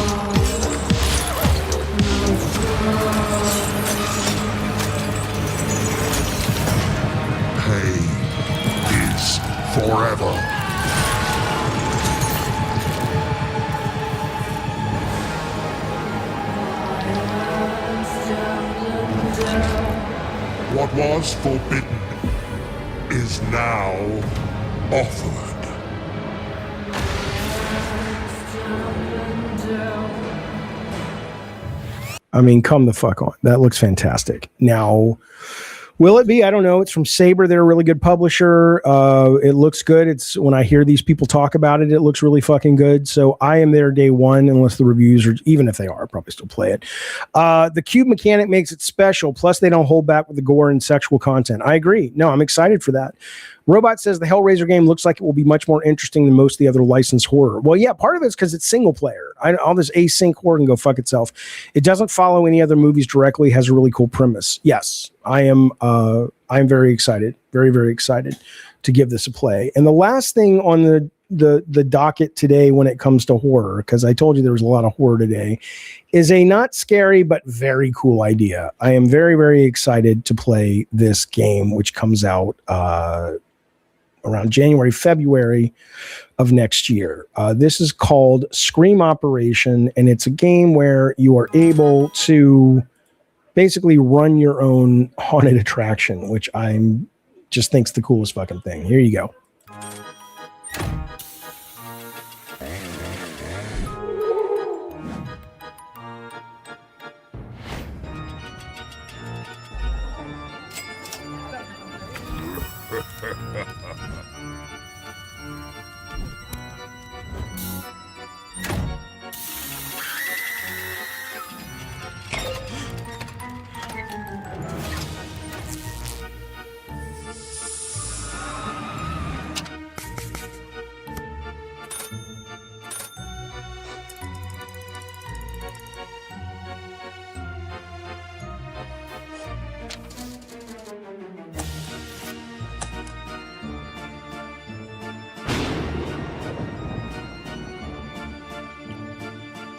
Pain is forever. What was forbidden is now offered. I mean, come the fuck on. That looks fantastic. Now, will it be? I don't know. It's from Saber. They're a really good publisher. It looks good. It's when I hear these people talk about it, it looks really fucking good. So I am there day one, unless the reviews are, even if they are, I'll probably still play it. The cube mechanic makes it special. Plus, they don't hold back with the gore and sexual content. I agree. No, I'm excited for that. Robot says the Hellraiser game looks like it will be much more interesting than most of the other licensed horror. Well, yeah, part of it's because it's single player. All this async horror can go fuck itself. It doesn't follow any other movies directly. Has a really cool premise. Yes, I am very excited, very, very excited to give this a play. And the last thing on the docket today when it comes to horror, because I told you there was a lot of horror today, is a not scary but very cool idea. I am very, very excited to play this game, which comes out around January, February of next year. This is called Scream Operation, and it's a game where you are able to basically run your own haunted attraction, which I'm just think's the coolest fucking thing. Here you go.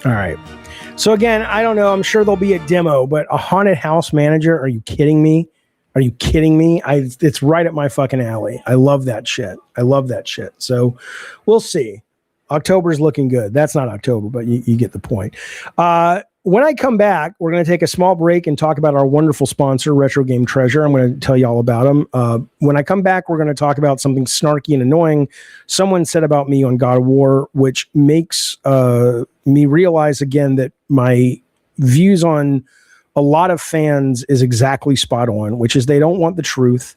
All right. So again, I don't know. I'm sure there'll be a demo, but a haunted house manager? Are you kidding me? Are you kidding me? It's right up my fucking alley. I love that shit. I love that shit. So we'll see. October's looking good. That's not October, but you get the point. When I come back, we're going to take a small break and talk about our wonderful sponsor, Retro Game Treasure. I'm going to tell you all about them. When I come back, we're going to talk about something snarky and annoying someone said about me on God of War, which makes me realize again that my views on a lot of fans is exactly spot on, which is they don't want the truth.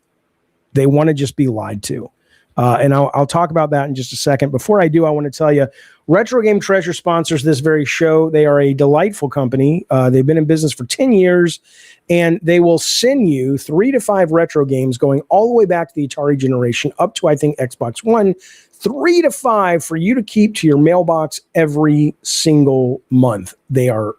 They want to just be lied to. And I'll talk about that in just a second. Before I do, I want to tell you, Retro Game Treasure sponsors this very show. They are a delightful company. They've been in business for 10 years, and they will send you 3 to 5 retro games going all the way back to the Atari generation up to, I think, Xbox One. 3 to 5 for you to keep to your mailbox every single month. They are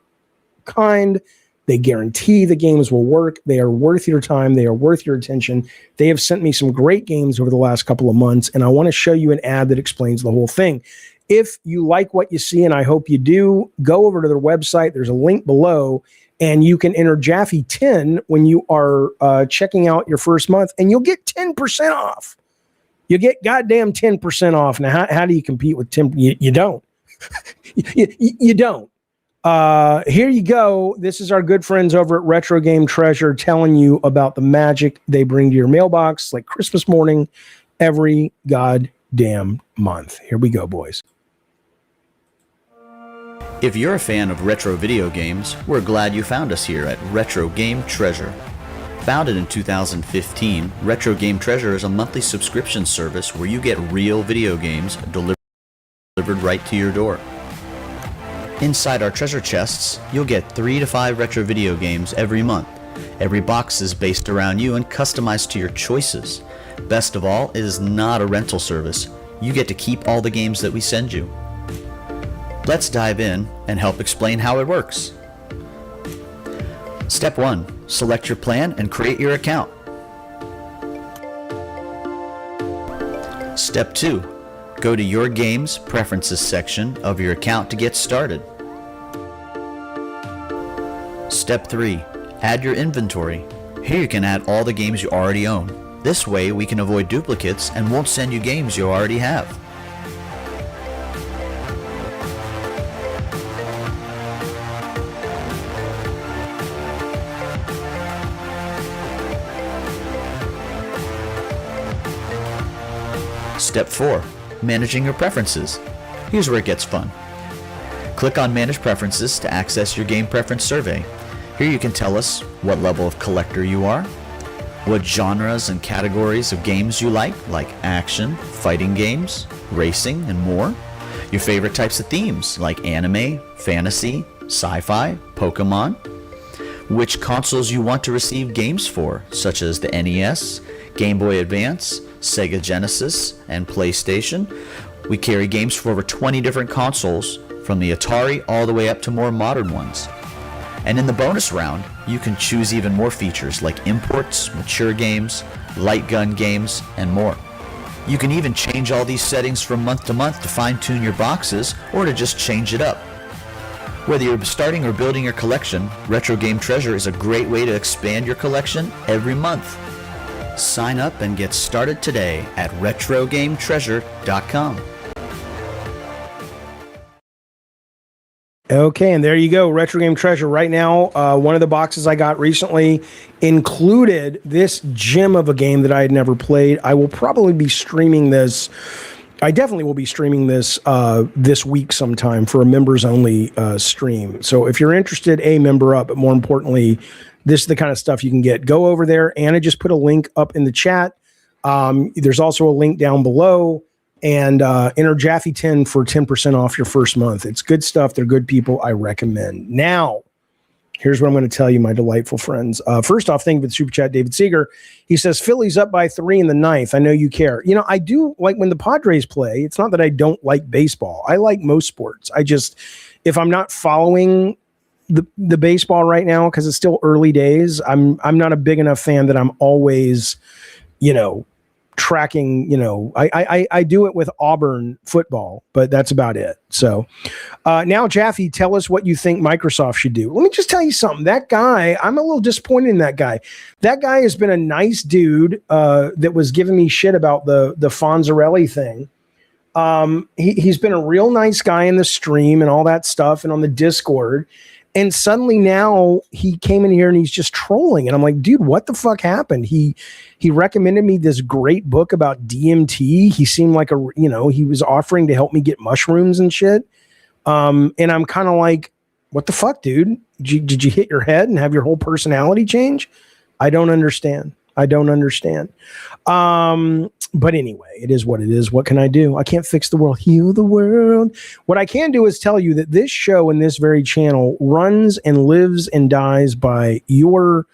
kind. They guarantee the games will work. They are worth your time. They are worth your attention. They have sent me some great games over the last couple of months, and I want to show you an ad that explains the whole thing. If you like what you see, and I hope you do, go over to their website. There's a link below, and you can enter Jaffe 10 when you are checking out your first month, and you'll get 10% off. You get goddamn 10% off. Now, how do you compete with 10? You don't. you don't. Here you go. This is our good friends over at Retro Game Treasure telling you about the magic they bring to your mailbox like Christmas morning every goddamn month. Here we go, boys. If you're a fan of retro video games, we're glad you found us here at Retro Game Treasure. Founded in 2015, Retro Game Treasure is a monthly subscription service where you get real video games delivered right to your door. Inside our treasure chests, you'll get 3 to 5 retro video games every month. Every box is based around you and customized to your choices. Best of all, it is not a rental service. You get to keep all the games that we send you. Let's dive in and help explain how it works. Step 1. Select your plan and create your account. Step 2. Go to your game's preferences section of your account to get started. Step 3. Add your inventory. Here you can add all the games you already own. This way we can avoid duplicates and won't send you games you already have. Step 4. Managing your preferences. Here's where it gets fun. Click on Manage Preferences to access your game preference survey. Here you can tell us what level of collector you are, what genres and categories of games you like action, fighting games, racing, and more, your favorite types of themes like anime, fantasy, sci-fi, Pokemon, which consoles you want to receive games for, such as the NES, Game Boy Advance, Sega Genesis, and PlayStation. We carry games for over 20 different consoles, from the Atari all the way up to more modern ones. And in the bonus round, you can choose even more features like imports, mature games, light gun games, and more. You can even change all these settings from month to month to fine-tune your boxes or to just change it up. Whether you're starting or building your collection, Retro Game Treasure is a great way to expand your collection every month. Sign up and get started today at RetroGameTreasure.com. Okay, and there you go, Retro Game Treasure. Right now, one of the boxes I got recently included this gem of a game that I had never played. I will probably be streaming this. I definitely will be streaming this this week sometime for a members-only stream. So if you're interested, member up, but more importantly, this is the kind of stuff you can get. Go over there. Anna just put a link up in the chat. There's also a link down below. And enter Jaffe 10 for 10% off your first month. It's good stuff. They're good people. I recommend. Now, here's what I'm going to tell you, my delightful friends. First off, thank you for the super chat, David Seeger. He says, Philly's up by 3 in the ninth. I know you care. You know, I do like when the Padres play. It's not that I don't like baseball. I like most sports. I just, if I'm not following the baseball right now, because it's still early days, I'm not a big enough fan that I'm always, tracking, I do it with Auburn football, but that's about it. So now, Jaffe, tell us what you think Microsoft should do. Let me just tell you something. That guy, I'm a little disappointed in that guy. That guy has been a nice dude that was giving me shit about the Fonzarelli thing. He's been a real nice guy in the stream and all that stuff and on the Discord. And suddenly now he came in here and he's just trolling. And I'm like, dude, what the fuck happened? He recommended me this great book about DMT. He seemed like he was offering to help me get mushrooms and shit. And I'm kind of like, what the fuck, dude? Did you hit your head and have your whole personality change? I don't understand. But anyway, it is what it is. What can I do? I can't fix the world. Heal the world. What I can do is tell you that this show and this very channel runs and lives and dies by your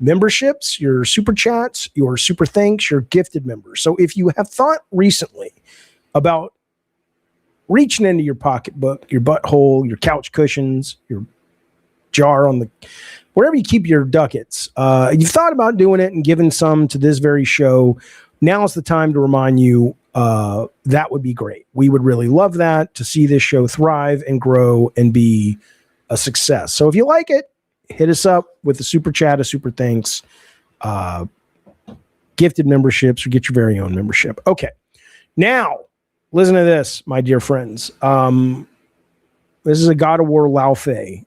memberships, your super chats, your super thanks, your gifted members. So if you have thought recently about reaching into your pocketbook, your butthole, your couch cushions, your jar on the wherever you keep your ducats, you've thought about doing it and giving some to this very show, now's the time to remind you that would be great. We would really love that, to see this show thrive and grow and be a success. So if you like it, hit us up with a super chat, a super thanks, gifted memberships, or get your very own membership. Okay. Now, listen to this, my dear friends. This is a God of War Lao Fei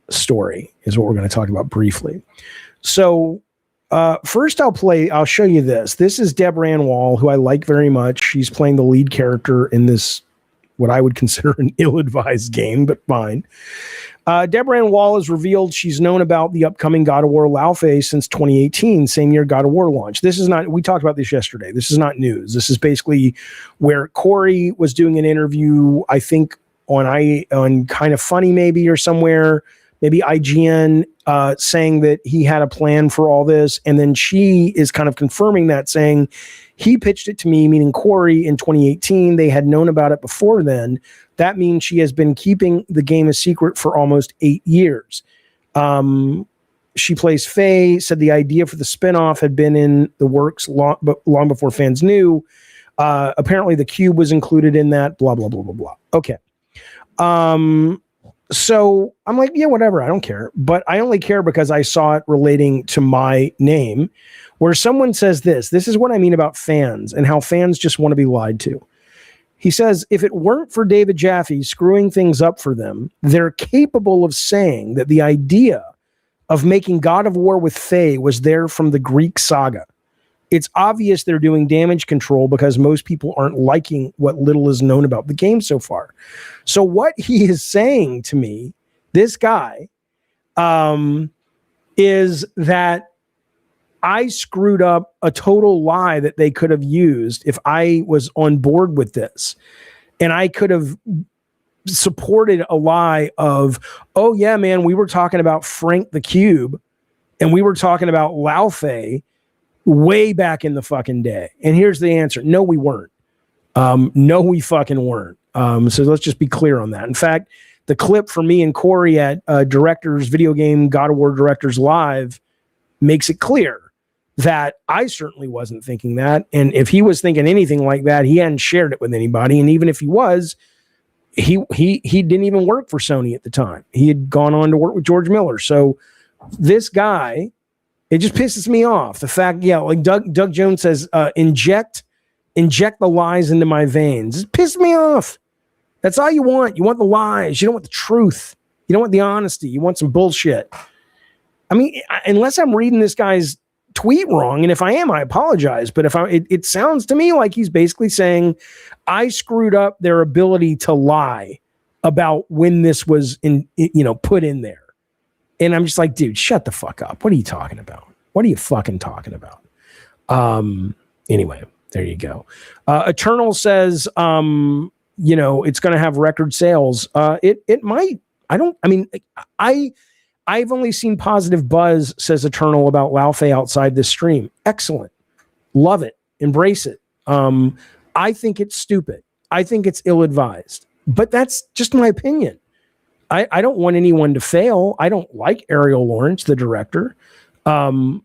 story is what we're going to talk about briefly. So first I'll show you this. This is Deb Ranwall, who I like very much. She's playing the lead character in this what I would consider an ill-advised game, but fine. Deborah Ann Wall has revealed she's known about the upcoming God of War Laufey since 2018, same year God of War launched. This is not, we talked about this yesterday. This is not news. This is basically where Corey was doing an interview, I think on Kind of Funny maybe, or somewhere, maybe IGN, saying that he had a plan for all this. And then she is kind of confirming that, saying he pitched it to me, meaning Corey, in 2018. They had known about it before then. That means she has been keeping the game a secret for almost 8 years. She plays Faye, said the idea for the spinoff had been in the works long before fans knew. Apparently the cube was included in that, blah, blah, blah, blah, blah. Okay. So I'm like, yeah, whatever. I don't care. But I only care because I saw it relating to my name, where someone says this is what I mean about fans and how fans just want to be lied to. He says, if it weren't for David Jaffe screwing things up for them, they're capable of saying that the idea of making God of War with Faye was there from the Greek saga. It's obvious they're doing damage control because most people aren't liking what little is known about the game so far. So what he is saying to me, this guy, is that I screwed up a total lie that they could have used if I was on board with this. And I could have supported a lie of, oh yeah, man, we were talking about Frank the Cube and we were talking about Laufey way back in the fucking day. And here's the answer. No, we weren't. No, we fucking weren't. So let's just be clear on that. In fact, the clip for me and Corey at Directors Video Game God of War Directors Live makes it clear that I certainly wasn't thinking that. And if he was thinking anything like that, he hadn't shared it with anybody. And even if he was, he didn't even work for Sony at the time. He had gone on to work with George Miller. So this guy, it just pisses me off. The fact, yeah, like Doug Jones says, inject the lies into my veins. It pisses me off. That's all you want. You want the lies. You don't want the truth. You don't want the honesty. You want some bullshit. I mean, unless I'm reading this guy's tweet wrong, and if I am, I apologize. But it sounds to me like he's basically saying I screwed up their ability to lie about when this was put in there. And I'm just like, dude, shut the fuck up. What are you talking about? What are you fucking talking about? Anyway, there you go. Eternal says, it's going to have record sales. It might. I've only seen positive buzz, says Eternal, about Laufey outside this stream. Excellent. Love it. Embrace it. I think it's stupid. I think it's ill-advised. But that's just my opinion. I don't want anyone to fail. I don't like Ariel Lawrence, the director. Or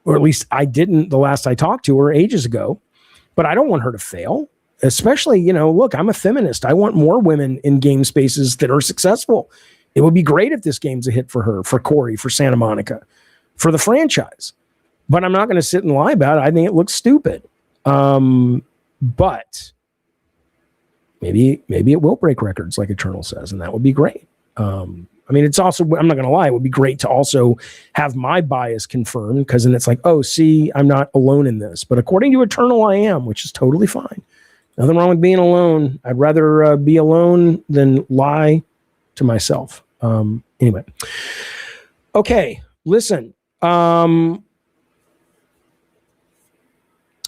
at least I didn't the last I talked to her ages ago. But I don't want her to fail. Especially, look, I'm a feminist. I want more women in game spaces that are successful. It would be great if this game's a hit for her, for Corey, for Santa Monica, for the franchise. But I'm not going to sit and lie about it. I think it looks stupid. But maybe it will break records, like Eternal says, and that would be great. It's also, I'm not going to lie, it would be great to also have my bias confirmed, because then it's like, oh, see, I'm not alone in this. But according to Eternal, I am, which is totally fine. Nothing wrong with being alone. I'd rather be alone than lie to myself. Anyway. Okay, listen.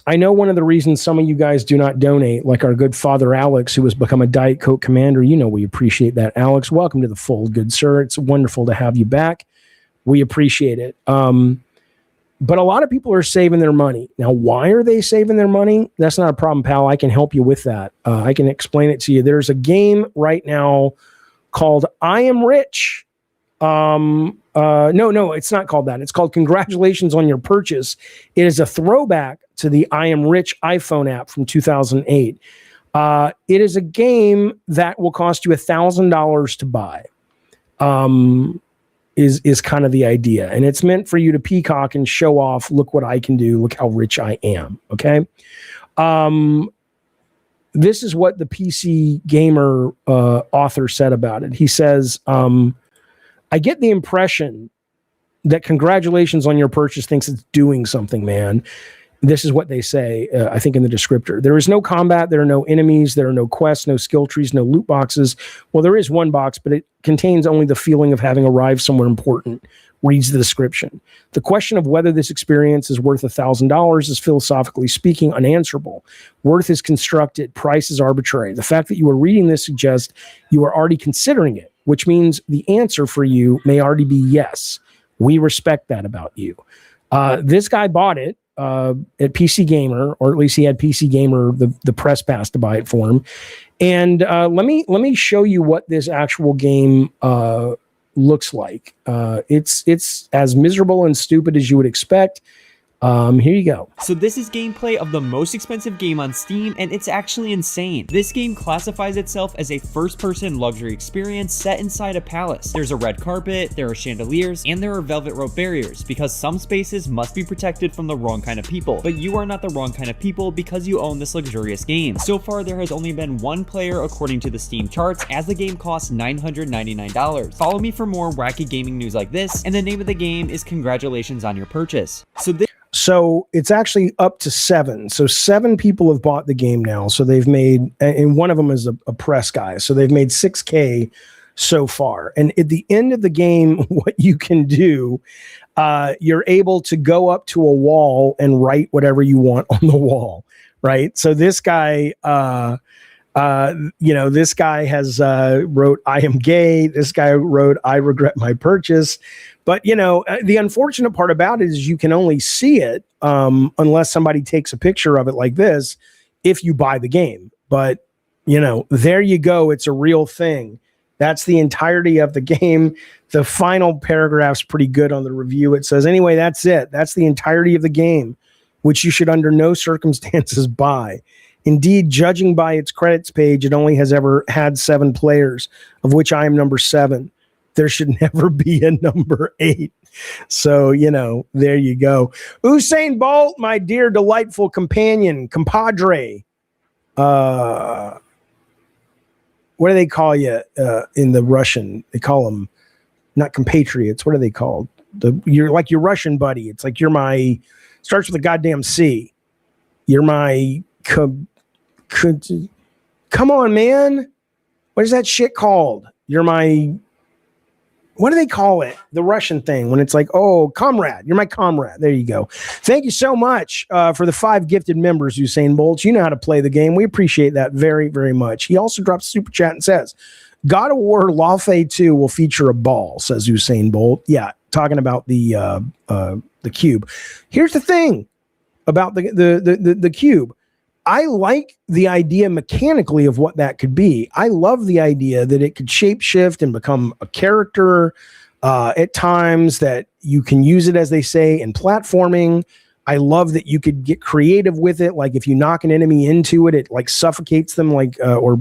I know one of the reasons some of you guys do not donate, like our good father Alex, who has become a Diet Coke commander. We appreciate that, Alex. Welcome to the fold, good sir. It's wonderful to have you back. We appreciate it. But a lot of people are saving their money. Now, why are they saving their money? That's not a problem, pal. I can help you with that. I can explain it to you. There's a game right now called I Am Rich. No, it's not called that. It's called Congratulations on Your Purchase. It is a throwback to the I Am Rich iPhone app from 2008. It is a game that will cost you $1,000 to buy. Is kind of the idea. And it's meant for you to peacock and show off, look what I can do, look how rich I am. Okay. This is what the PC Gamer author said about it. He says, I get the impression that Congratulations on Your Purchase thinks it's doing something, man. This is what they say, I think, in the descriptor. There is no combat, there are no enemies, there are no quests, no skill trees, no loot boxes. Well, there is one box, but it contains only the feeling of having arrived somewhere important, reads the description. The question of whether this experience is worth $1,000 is philosophically speaking unanswerable. Worth is constructed, price is arbitrary. The fact that you are reading this suggests you are already considering it, which means the answer for you may already be yes. We respect that about you. This guy bought it at PC Gamer, or at least he had PC Gamer, the press pass to buy it for him. And let me show you what this actual game looks like. It's as miserable and stupid as you would expect. Here you go. So this is gameplay of the most expensive game on Steam, and it's actually insane. This game classifies itself as a first-person luxury experience set inside a palace. There's a red carpet, there are chandeliers, and there are velvet rope barriers, because some spaces must be protected from the wrong kind of people. But you are not the wrong kind of people because you own this luxurious game. So far, there has only been one player according to the Steam charts, as the game costs $999. Follow me for more wacky gaming news like this, and the name of the game is Congratulations on Your Purchase. So it's actually up to 7. So 7 people have bought the game now. So they've made, and one of them is a press guy. So they've made $6,000 so far. And at the end of the game, what you can do, you're able to go up to a wall and write whatever you want on the wall, right? So this guy, this guy has wrote, "I am gay." This guy wrote, "I regret my purchase." But, the unfortunate part about it is you can only see it unless somebody takes a picture of it like this if you buy the game. But, there you go. It's a real thing. That's the entirety of the game. The final paragraph's pretty good on the review. It says, anyway, that's it. That's the entirety of the game, which you should under no circumstances buy. Indeed, judging by its credits page, it only has ever had 7 players, of which I am number 7. There should never be a number 8. So, there you go. Usain Bolt, my dear, delightful companion, compadre. What do they call you in the Russian? They call them not compatriots. What are they called? You're like your Russian buddy. It's like you're my, starts with a goddamn C. You're my, come on, man. What is that shit called? You're my, what do they call it? The Russian thing when it's like, oh, comrade. You're my comrade. There you go. Thank you so much for the 5 gifted members, Usain Bolt. You know how to play the game. We appreciate that very, very much. He also drops a super chat and says, God of War Lawfare 2 will feature a ball, says Usain Bolt. Yeah, talking about the cube. Here's the thing about the cube. I like the idea mechanically of what that could be. I love the idea that it could shapeshift and become a character at times, that you can use it, as they say, in platforming. I love that you could get creative with it. Like if you knock an enemy into it, it like suffocates them, like or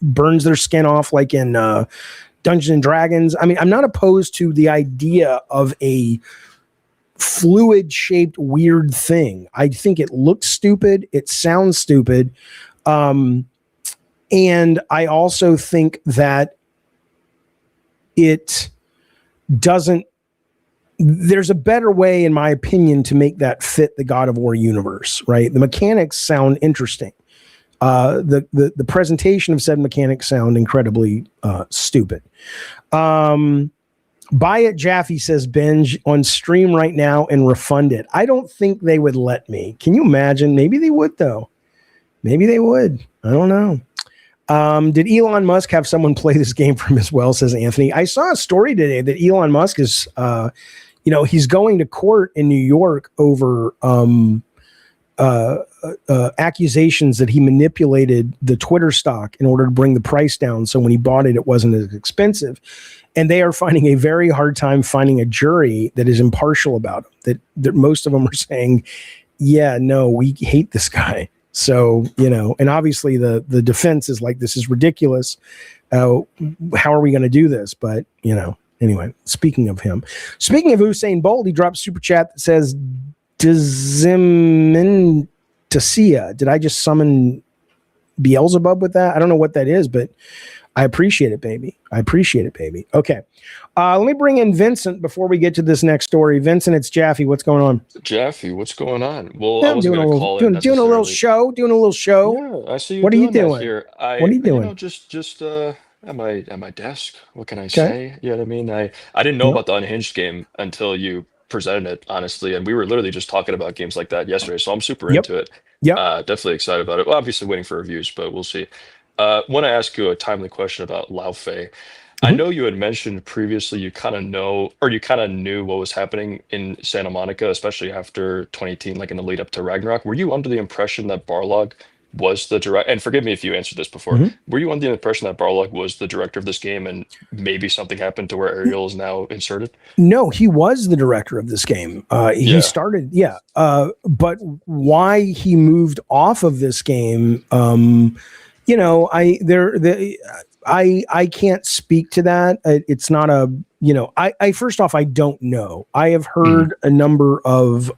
burns their skin off, like in Dungeons and Dragons. I mean, I'm not opposed to the idea of a fluid shaped weird thing. I think it looks stupid. It sounds stupid. And I also think that it doesn't, there's a better way, in my opinion, to make that fit the God of War universe, right? The mechanics sound interesting. The presentation of said mechanics sound incredibly stupid. Buy it, Jaffe, says Binge, on stream right now and refund it. I don't think they would let me. Can you imagine? Maybe they would, though. Maybe they would. I don't know. Did Elon Musk have someone play this game for him as well, says Anthony. I saw a story today that Elon Musk is, he's going to court in New York over accusations that he manipulated the Twitter stock in order to bring the price down. So when he bought it, it wasn't as expensive. And they are finding a very hard time finding a jury that is impartial about him. That most of them are saying, yeah, no, we hate this guy. So, and obviously the defense is like, this is ridiculous. How are we going to do this? But, anyway, speaking of him, speaking of Usain Bolt, he dropped a super chat that says, Desimintasia. Did I just summon Beelzebub with that? I don't know what that is, but I appreciate it, baby. Okay. Let me bring in Vincent before we get to this next story. Vincent, it's Jaffe. What's going on? Jaffe, what's going on? Well, Yeah, I I'm wasn't doing a going to little, call doing, in doing a little necessarily. show. Yeah, I see you What are you doing that doing? here. What are you doing? Just at my desk. What can I Okay. say? You know what I mean? I didn't know Yep. about the Unhinged game until you presented it, honestly, and we were literally just talking about games like that yesterday, so I'm super Yep. into it. Yep. Definitely excited about it. Well, obviously waiting for reviews, but we'll see. Want to ask you a timely question about Lao Fei. I Mhm. know you had mentioned previously you kind of know or you kind of knew what was happening in Santa Monica, especially after 2018, like in the lead up to Ragnarok. Were you under the impression that Barlog was the direct? And forgive me if you answered this before. Mhm. Were you under the impression that Barlog was the director of this game, and maybe something happened to where Ariel is now inserted? No, he was the director of this game. He Yeah. started, yeah. But why he moved off of this game, I can't speak to that. It's not a, I first off, I don't know. I have heard a number of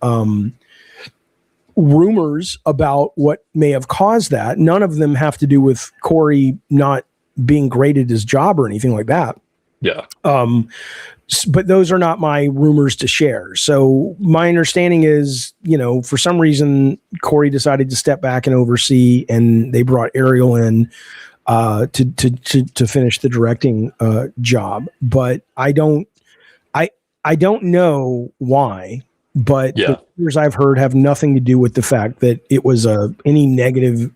rumors about what may have caused that. None of them have to do with Corey not being great at his job or anything like that. Yeah. But those are not my rumors to share. So my understanding is, for some reason, Corey decided to step back and oversee, and they brought Ariel in to finish the directing job. But I don't know why. But Yeah. the rumors I've heard have nothing to do with the fact that it was any negative,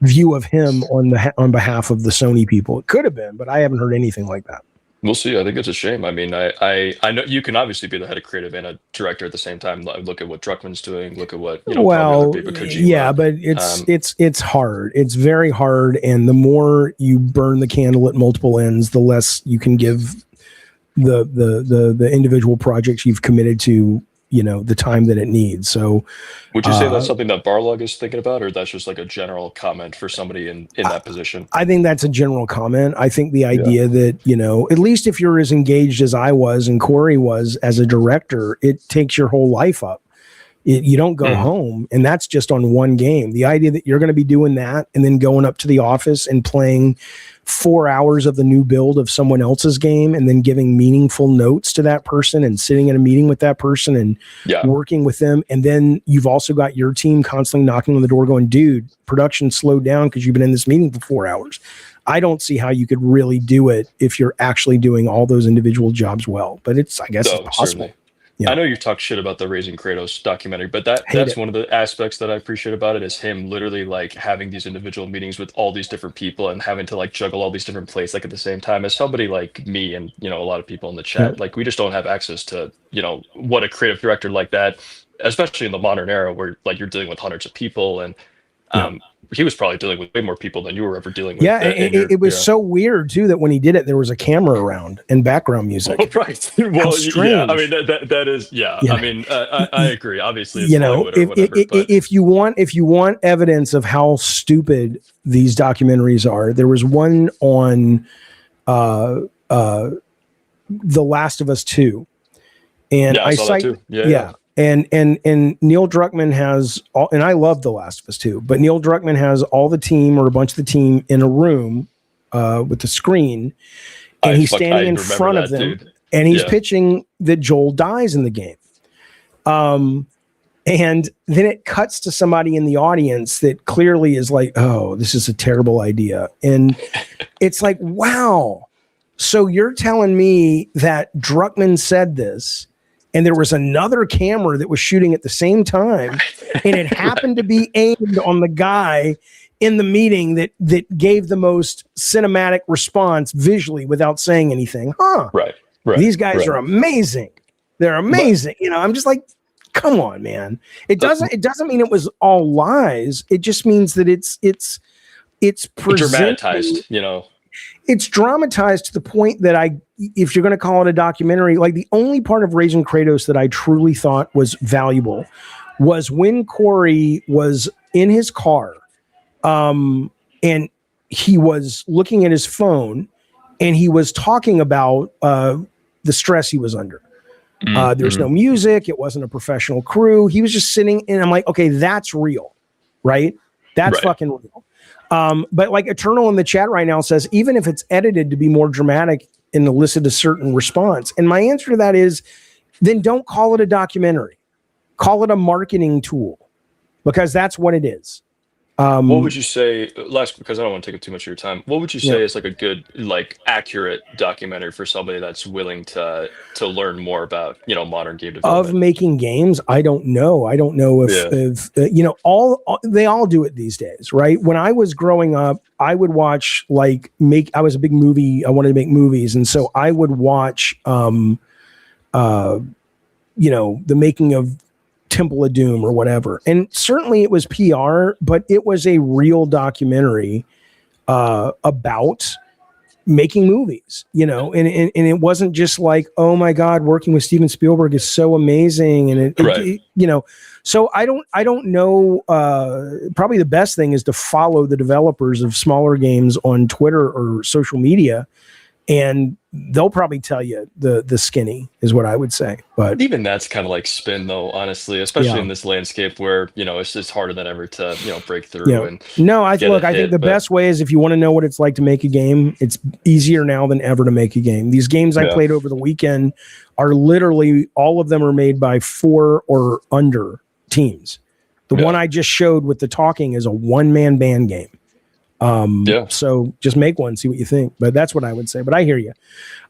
view of him on behalf of the Sony people. It could have been, but I haven't heard anything like that. We'll see. I think it's a shame. I mean, I know you can obviously be the head of creative and a director at the same time. Look at what Druckmann's doing. Look at what, probably other people, Kojima. Yeah, but it's hard. It's very hard, and the more you burn the candle at multiple ends, the less you can give the individual projects you've committed to, the time that it needs. So Would you say that's something that Barlog is thinking about, or that's just like a general comment for somebody in that position? I think that's a general comment. I think the idea that, at least if you're as engaged as I was and Corey was as a director, it takes your whole life up. You don't go home, and that's just on one game. The idea that you're going to be doing that and then going up to the office and playing 4 hours of the new build of someone else's game and then giving meaningful notes to that person and sitting in a meeting with that person and working with them. And then you've also got your team constantly knocking on the door going, dude, production slowed down because you've been in this meeting for 4 hours. I don't see how you could really do it if you're actually doing all those individual jobs well, but I guess it's possible. Certainly. Yeah. I know you've talked shit about the Raising Kratos documentary, but that's one of the aspects that I appreciate about it is him literally like having these individual meetings with all these different people and having to like juggle all these different plates like at the same time. As somebody like me and a lot of people in the chat, like we just don't have access to what a creative director like that, especially in the modern era where like you're dealing with hundreds of people and he was probably dealing with way more people than you were ever dealing with. Yeah, it was so weird too that when he did it, there was a camera around and background music. Oh, right. Well, strange. yeah. I mean that is I mean I agree. Obviously, it's Hollywood or whatever. If you want evidence of how stupid these documentaries are, there was one on The Last of Us 2, and I saw that too. Yeah. And Neil Druckmann has all, and I love The Last of Us 2, but Neil Druckmann has all the team or a bunch of the team in a room with the screen, and he's standing in front of them, and he's pitching that Joel dies in the game. And then it cuts to somebody in the audience that clearly is like, oh, this is a terrible idea. And it's like, wow. So you're telling me that Druckmann said this, and there was another camera that was shooting at the same time, and it happened to be aimed on the guy in the meeting that gave the most cinematic response visually without saying anything. Right. These guys are amazing. They're amazing. I'm just like, come on, man. It doesn't mean it was all lies. It just means that it's dramatized, It's dramatized to the point that if you're going to call it a documentary, like the only part of Raising Kratos that I truly thought was valuable was when Corey was in his car, and he was looking at his phone, and he was talking about the stress he was under. There's no music. It wasn't a professional crew. He was just sitting, and I'm like, okay, that's real, right? That's fucking real. But like Eternal in the chat right now says, even if it's edited to be more dramatic and elicit a certain response. And my answer to that is, then don't call it a documentary. Call it a marketing tool, because that's what it is. What would you say, last, because I don't want to take up too much of your time, what would you say is like a good, like accurate documentary for somebody that's willing to learn more about, you know, modern game development? Of making games? I don't know. I don't know if you know, they all do it these days, right? When I was growing up, I would watch I was a big movie, I wanted to make movies, and so I would watch you know, the making of Temple of Doom or whatever. And certainly it was PR, but it was a real documentary about making movies, you know, and it wasn't just like, oh my God, working with Steven Spielberg is so amazing. And it you know, so I don't know, probably the best thing is to follow the developers of smaller games on Twitter or social media, and they'll probably tell you the skinny is what I would say. But even that's kind of like spin though, honestly, especially in this landscape where, you know, it's just harder than ever to, you know, break through. And I think the best way is, if you want to know what it's like to make a game, it's easier now than ever to make a game. These games I played over the weekend are literally, all of them are made by 4 or under teams. The one I just showed with the talking is a one-man band game. So just make one, see what you think. But that's what I would say. But I hear you.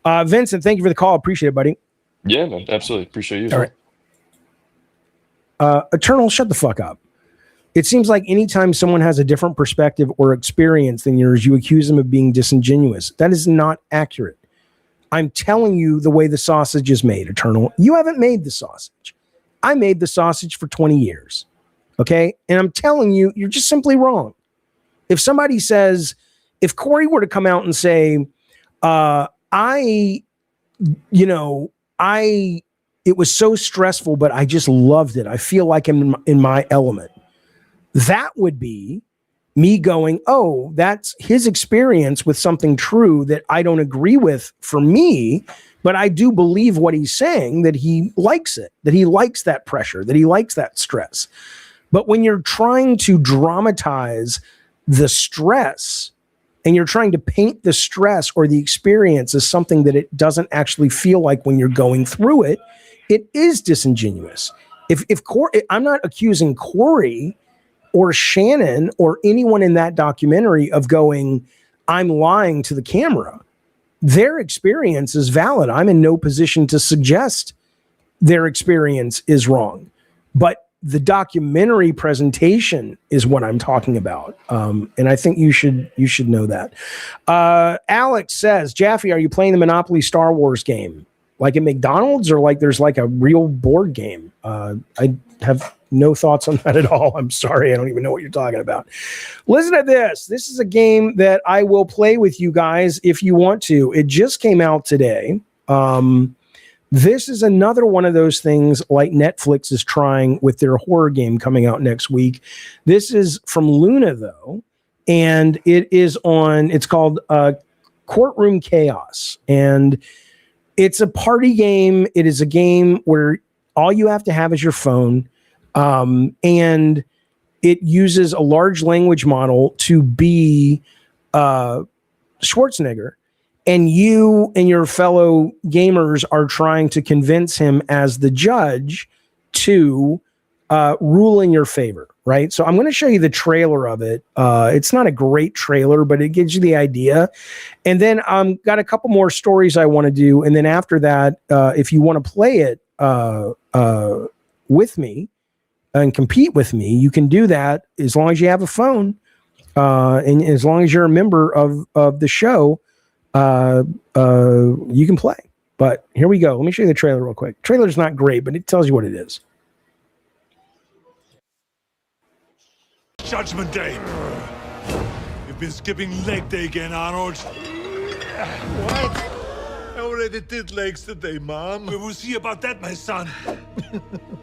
Vincent, thank you for the call. Appreciate it, buddy. Yeah, man, absolutely. Appreciate you. All right. Eternal, shut the fuck up. It seems like anytime someone has a different perspective or experience than yours, you accuse them of being disingenuous. That is not accurate. I'm telling you the way the sausage is made, Eternal. You haven't made the sausage. I made the sausage for 20 years. Okay? And I'm telling you, you're just simply wrong. If somebody says, if Corey were to come out and say, it was so stressful, but I just loved it. I feel like I'm in my element. That would be me going, oh, that's his experience with something true that I don't agree with for me, but I do believe what he's saying, that he likes it, that he likes that pressure, that he likes that stress. But when you're trying to dramatize the stress, and you're trying to paint the stress or the experience as something that it doesn't actually feel like when you're going through it, it is disingenuous. If Corey, I'm not accusing Corey or Shannon or anyone in that documentary of going, I'm lying to the camera. Their experience is valid. I'm in no position to suggest their experience is wrong. But the documentary presentation is what I'm talking about. And I think you should know that. Alex says, Jaffe, are you playing the Monopoly Star Wars game? Like at McDonald's, or like there's like a real board game? I have no thoughts on that at all. I'm sorry. I don't even know what you're talking about. Listen to this. This is a game that I will play with you guys if you want to. It just came out today. This is another one of those things like Netflix is trying with their horror game coming out next week. This is from Luna, though, and it's called Courtroom Chaos. And it's a party game. It is a game where all you have to have is your phone, and it uses a large language model to be Schwarzenegger. And you and your fellow gamers are trying to convince him as the judge to rule in your favor, right? So I'm going to show you the trailer of it. It's not a great trailer, but it gives you the idea. And then got a couple more stories I want to do. And then after that, if you want to play it with me and compete with me, you can do that as long as you have a phone and as long as you're a member of the show. You can play. But here we go. Let me show you the trailer real quick. Trailer's not great, but it tells you what it is. Judgment Day. You've been skipping leg day again, Arnold. What? I already did legs today, Mom. We will see about that, my son.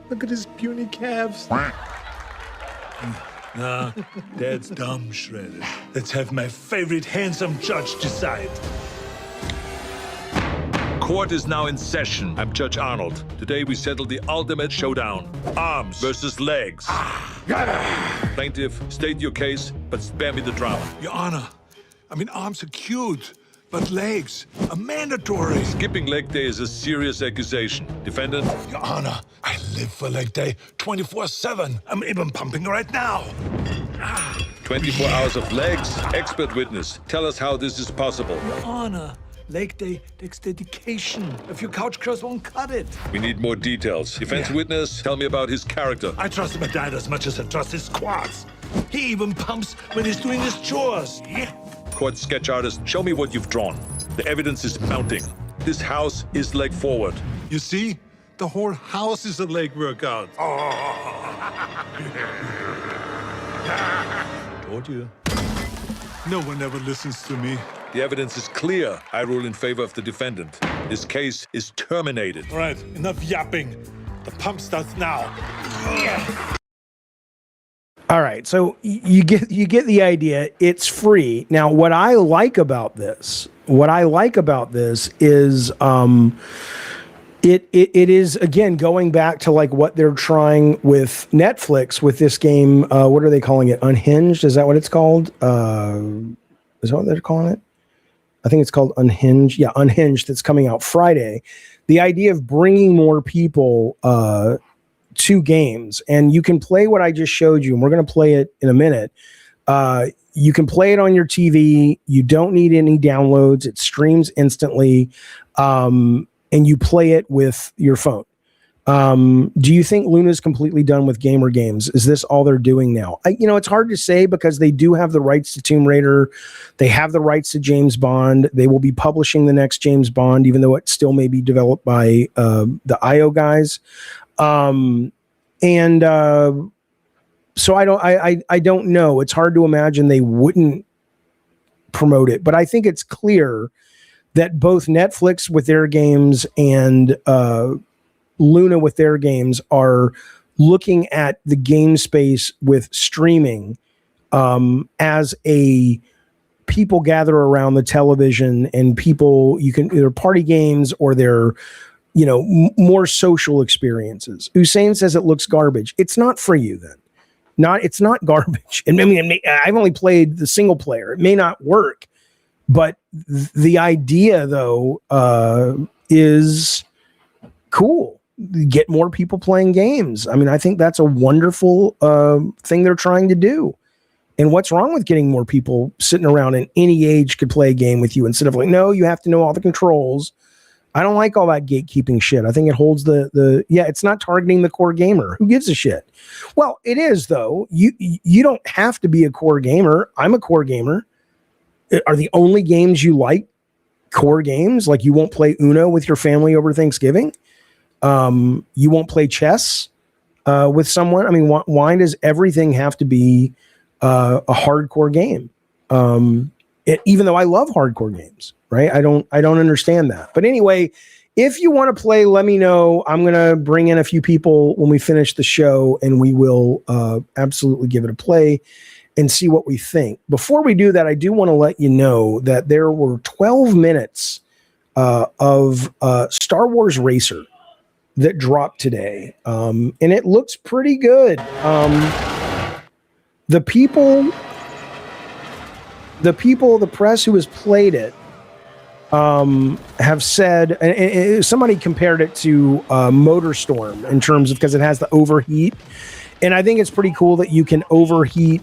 Look at his puny calves. Nah, Dad's dumb shredded. Let's have my favorite handsome judge decide. Court is now in session. I'm Judge Arnold. Today we settle the ultimate showdown. Arms versus legs. Like Plaintiff, state your case, but spare me the drama. Your Honor, I mean, arms are cute, but legs are mandatory. Skipping leg day is a serious accusation. Defendant? Your Honor, I live for leg day 24/7. I'm even pumping right now. 24 hours of legs? Expert witness, tell us how this is possible. Your Honor, leg day takes dedication. If your couch curse won't cut it. We need more details. Defense witness, tell me about his character. I trust my dad as much as I trust his squads. He even pumps when he's doing his chores. Yeah. Court sketch artist, show me what you've drawn. The evidence is mounting. This house is leg forward. You see? The whole house is a leg workout. Told you. No one ever listens to me. The evidence is clear. I rule in favor of the defendant. This case is terminated. All right, enough yapping. The pump starts now. All right, so you get the idea. It's free. Now, what I like about this is it is, again, going back to like what they're trying with Netflix with this game. What are they calling it? Unhinged? Is that what it's called? Is that what they're calling it? I think it's called Unhinged. Yeah, Unhinged. That's coming out Friday. The idea of bringing more people to games, and you can play what I just showed you, and we're going to play it in a minute. You can play it on your TV. You don't need any downloads. It streams instantly, and you play it with your phone. Do you think Luna's completely done with gamer games? Is this all they're doing now? It's hard to say because they do have the rights to Tomb Raider. They have the rights to James Bond. They will be publishing the next James Bond, even though it still may be developed by the IO guys. So I don't know. It's hard to imagine they wouldn't promote it, but I think it's clear that both Netflix with their games and Luna with their games are looking at the game space with streaming as a people gather around the television, and people, you can either party games or they're more social experiences. Hussein says it looks garbage. It's not for you then. It's not garbage. And I mean, I've only played the single player. It may not work, but the idea though is cool. Get more people playing games. I mean, I think that's a wonderful thing they're trying to do. And what's wrong with getting more people sitting around and any age could play a game with you instead of like, no, you have to know all the controls. I don't like all that gatekeeping shit. I think it holds it's not targeting the core gamer. Who gives a shit? Well, it is though. You don't have to be a core gamer. I'm a core gamer. Are the only games you like core games? Like you won't play Uno with your family over Thanksgiving? You won't play chess with someone? I mean, why does everything have to be a hardcore game? Even though I love hardcore games, right? I don't understand that. But anyway, if you want to play, let me know. I'm going to bring in a few people when we finish the show, and we will absolutely give it a play and see what we think. Before we do that, I do want to let you know that there were 12 minutes of Star Wars Racer that dropped today, and it looks pretty good. The press who has played it have said, and somebody compared it to MotorStorm in terms of, because it has the overheat, and I think it's pretty cool that you can overheat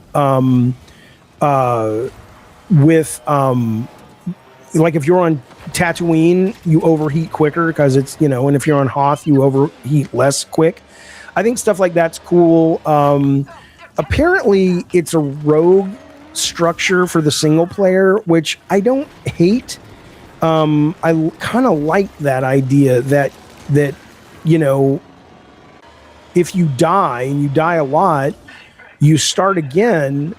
with like if you're on Tatooine, you overheat quicker because it's, and if you're on Hoth, you overheat less quick. I think stuff like that's cool. Apparently, it's a rogue structure for the single player, which I don't hate. I kind of like that idea that if you die and you die a lot, you start again.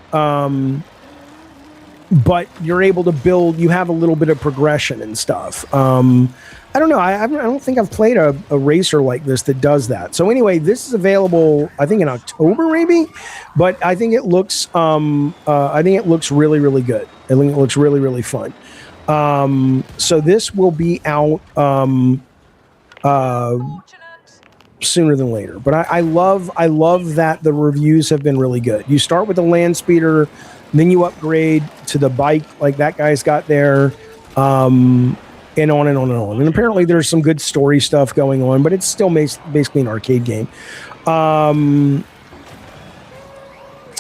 But you're able to build. You have a little bit of progression and stuff. I don't know. I don't think I've played a racer like this that does that. So anyway, this is available, I think in October maybe, but I think it looks really, really good. I think it looks really, really fun. So this will be out sooner than later. But I love that the reviews have been really good. You start with the land speeder, then you upgrade to the bike like that guy's got there, and on and on and on. And apparently there's some good story stuff going on, but it's still basically an arcade game.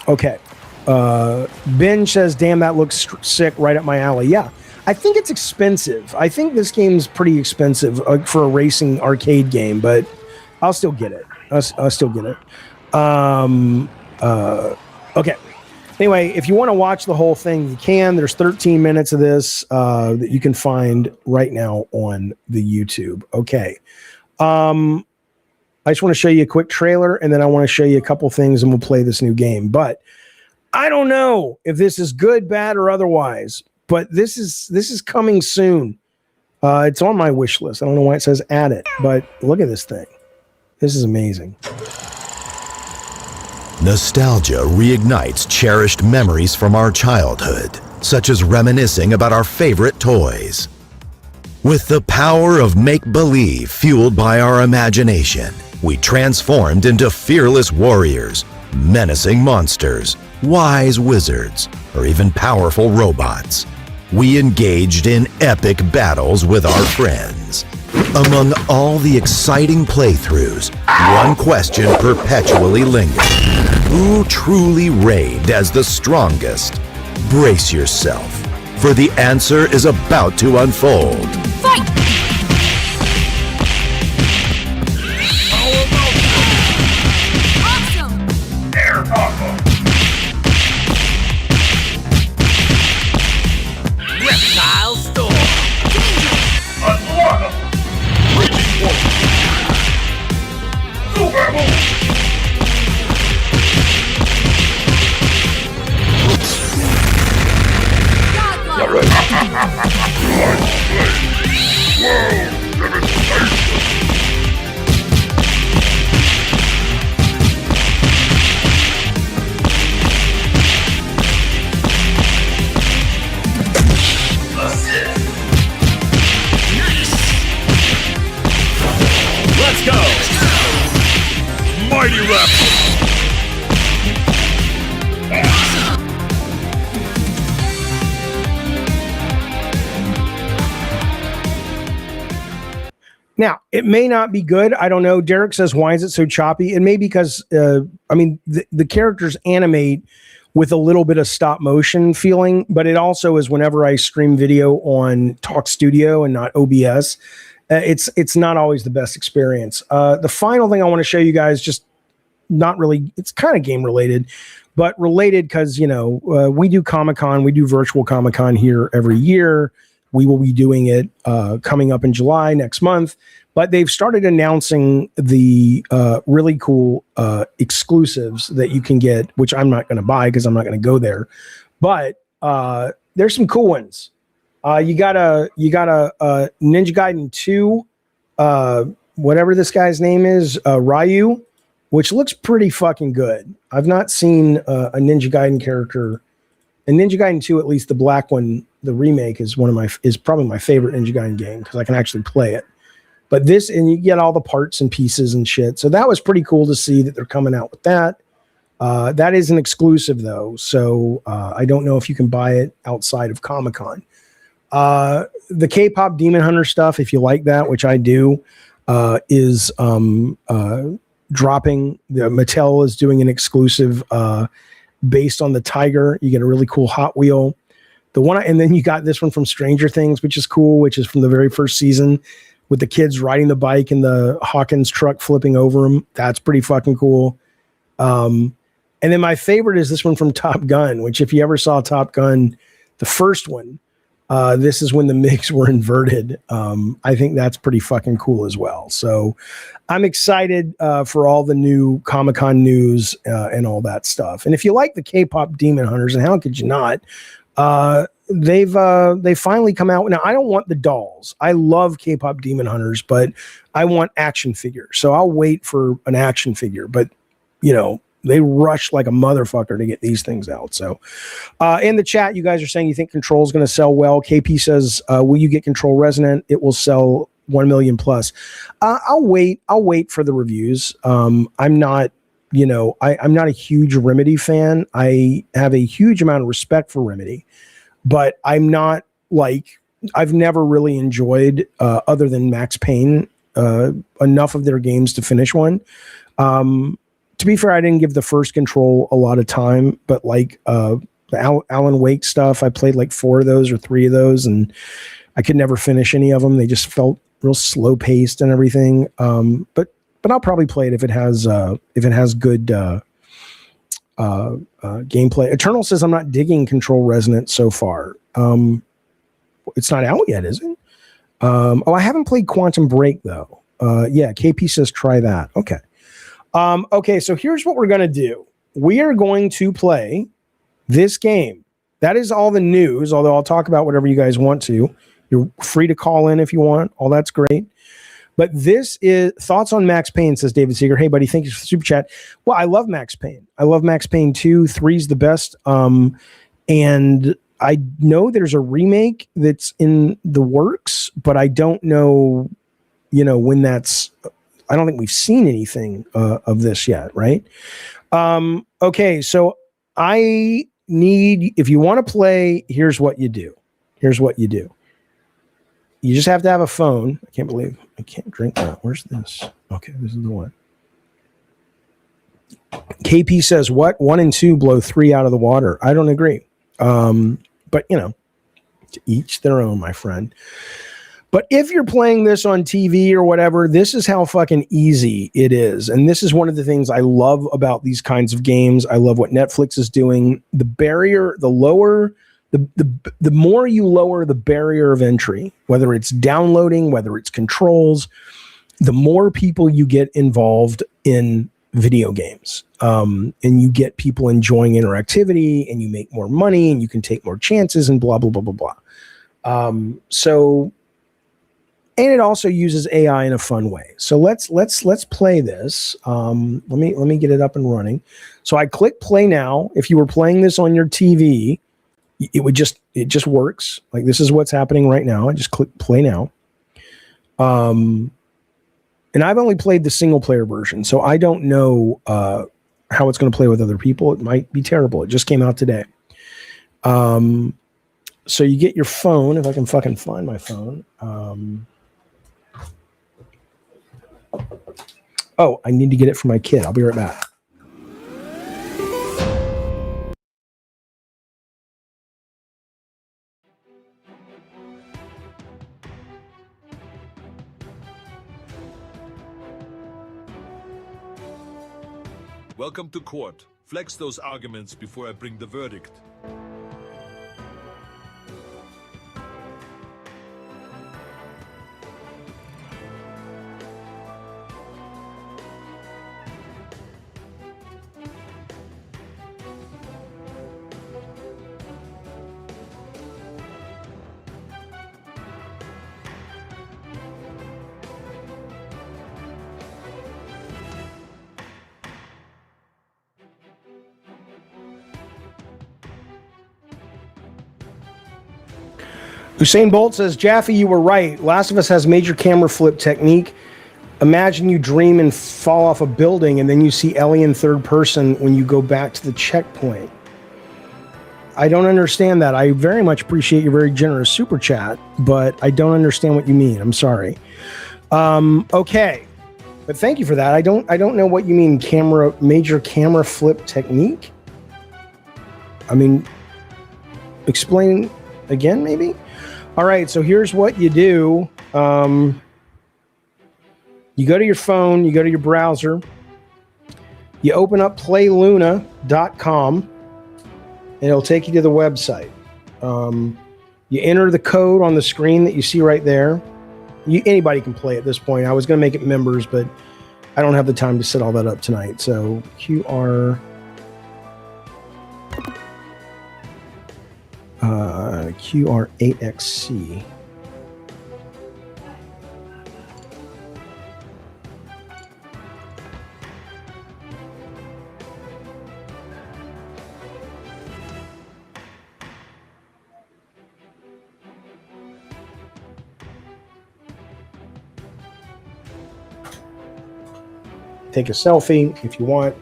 Okay. Ben says, damn, that looks sick, right up my alley. Yeah, I think it's expensive. I think this game's pretty expensive for a racing arcade game, but I'll still get it. I'll still get it. Okay. Anyway, if you want to watch the whole thing, you can. There's 13 minutes of this that you can find right now on the YouTube. Okay. I just want to show you a quick trailer, and then I want to show you a couple things, and we'll play this new game. But I don't know if this is good, bad, or otherwise, but this is coming soon. It's on my wish list. I don't know why it says add it, but look at this thing. This is amazing. Nostalgia reignites cherished memories from our childhood, such as reminiscing about our favorite toys. With the power of make-believe fueled by our imagination, we transformed into fearless warriors, menacing monsters, wise wizards, or even powerful robots. We engaged in epic battles with our friends. Among all the exciting playthroughs, one question perpetually lingered. Who truly reigned as the strongest? Brace yourself, for the answer is about to unfold. Fight! Awesome! Air combo. Reptile storm! Unlock. Raging warrior. Super move. Godlike! All right. Whoa, devastation. Let's go! Mighty Raptor! Now, it may not be good. I don't know. Derek says, why is it so choppy? It may be because, the characters animate with a little bit of stop motion feeling, but it also is whenever I stream video on Talk Studio and not OBS, it's not always the best experience. The final thing I want to show you guys, just not really, it's kind of game related, but related because, we do Comic-Con, we do virtual Comic-Con here every year. We will be doing it coming up in July next month, but they've started announcing the really cool exclusives that you can get, which I'm not going to buy because I'm not going to go there. But there's some cool ones. You got a Ninja Gaiden 2, whatever this guy's name is, Ryu, which looks pretty fucking good. I've not seen a Ninja Gaiden character. And Ninja Gaiden 2, at least the black one, the remake is probably my favorite Ninja Gaiden game because I can actually play it. But this, and you get all the parts and pieces and shit. So that was pretty cool to see that they're coming out with that. That is an exclusive though. So I don't know if you can buy it outside of Comic-Con. The K-pop Demon Hunter stuff, if you like that, which I do, is dropping. Mattel is doing an exclusive based on the Tiger. You get a really cool Hot Wheel. And then you got this one from Stranger Things, which is cool, which is from the very first season with the kids riding the bike and the Hawkins truck flipping over them. That's pretty fucking cool. And then my favorite is this one from Top Gun, which if you ever saw Top Gun, the first one, this is when the MiGs were inverted. I think that's pretty fucking cool as well. So I'm excited for all the new Comic-Con news and all that stuff. And if you like the K-pop Demon Hunters, and how could you not, they finally come out. Now, I don't want the dolls. I love K-pop Demon Hunters, but I want action figures. So I'll wait for an action figure. But, they rush like a motherfucker to get these things out. So in the chat, you guys are saying you think Control is going to sell well. KP says, will you get Control Resonant? It will sell 1 million plus. I'll wait for the reviews. I'm not, I'm not a huge Remedy fan. I have a huge amount of respect for Remedy, but I'm not like, I've never really enjoyed, other than Max Payne, enough of their games to finish one. To be fair, I didn't give the first Control a lot of time, but like the Alan Wake stuff, I played like 4 of those or 3 of those, and I could never finish any of them. They just felt real slow paced and everything. But I'll probably play it if it has good gameplay. Eternal says I'm not digging Control Resonance so far. It's not out yet, is it? I haven't played Quantum Break though. Yeah, KP says try that. Okay. Okay, so here's what we're going to do. We are going to play this game. That is all the news, although I'll talk about whatever you guys want to. You're free to call in if you want. All that's great. But this is thoughts on Max Payne, says David Seeger. Hey, buddy, thank you for the super chat. Well, I love Max Payne. I love Max Payne 2. 3's the best. And I know there's a remake that's in the works, but I don't know, when that's... I don't think we've seen anything of this yet, right? Okay, so I need, if you want to play, here's what you do. You just have to have a phone. I can't believe I can't drink that. Where's this? Okay, this is the one. KP says, what? 1 and 2 blow 3 out of the water. I don't agree. But, to each their own, my friend. But if you're playing this on TV or whatever, this is how fucking easy it is. And this is one of the things I love about these kinds of games. I love what Netflix is doing. The barrier, the more you lower the barrier of entry, whether it's downloading, whether it's controls, the more people you get involved in video games. And you get people enjoying interactivity, and you make more money, and you can take more chances, and blah, blah, blah, blah, blah. And it also uses AI in a fun way. So let's play this. Let me get it up and running. So I click play now. If you were playing this on your TV, it just works. Like this is what's happening right now. I just click play now. And I've only played the single player version, so I don't know how it's going to play with other people. It might be terrible. It just came out today. So you get your phone, if I can fucking find my phone. Oh, I need to get it for my kid. I'll be right back. Welcome to court. Flex those arguments before I bring the verdict. Usain Bolt says, Jaffe, you were right. Last of Us has major camera flip technique. Imagine you dream and fall off a building, and then you see Ellie in third person when you go back to the checkpoint. I don't understand that. I very much appreciate your very generous super chat, but I don't understand what you mean. I'm sorry. Okay. But thank you for that. I don't know what you mean, major camera flip technique. I mean, explain again, maybe? All right, so here's what you do. You go to your phone, you go to your browser, you open up playluna.com, and it'll take you to the website. You enter the code on the screen that you see right there. Anybody can play at this point. I was going to make it members, but I don't have the time to set all that up tonight. So QR8XC. Take a selfie if you want.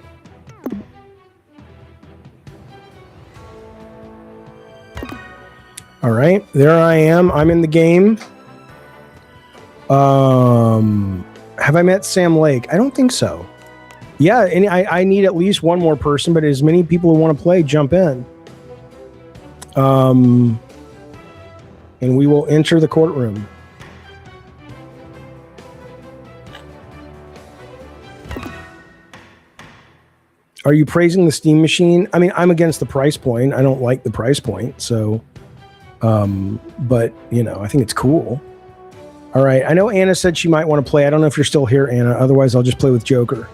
All right, there I am. I'm in the game. Have I met Sam Lake? I don't think so. Yeah, and I need at least one more person, but as many people who want to play, jump in. And we will enter the courtroom. Are you praising the Steam machine? I mean, I'm against the price point. I don't like the price point, so but you know, I think it's cool. All right, I know Anna said she might want to play. I don't know if you're still here, Anna. Otherwise, I'll just play with Joker.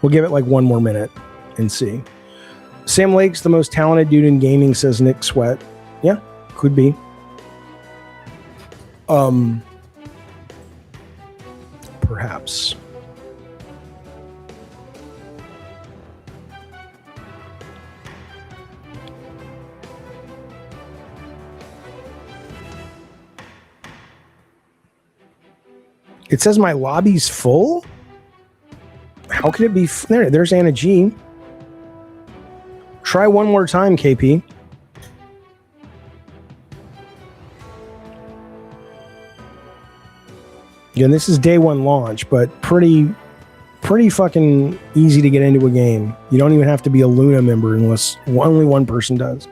We'll give it like one more minute and see. Sam Lake's the most talented dude in gaming, says Nick Sweat. Yeah, could be. Perhaps. It says my lobby's full? How could it be? There's Anna G. Try one more time, KP. Again, this is day one launch, but pretty fucking easy to get into a game. You don't even have to be a Luna member unless only one person does.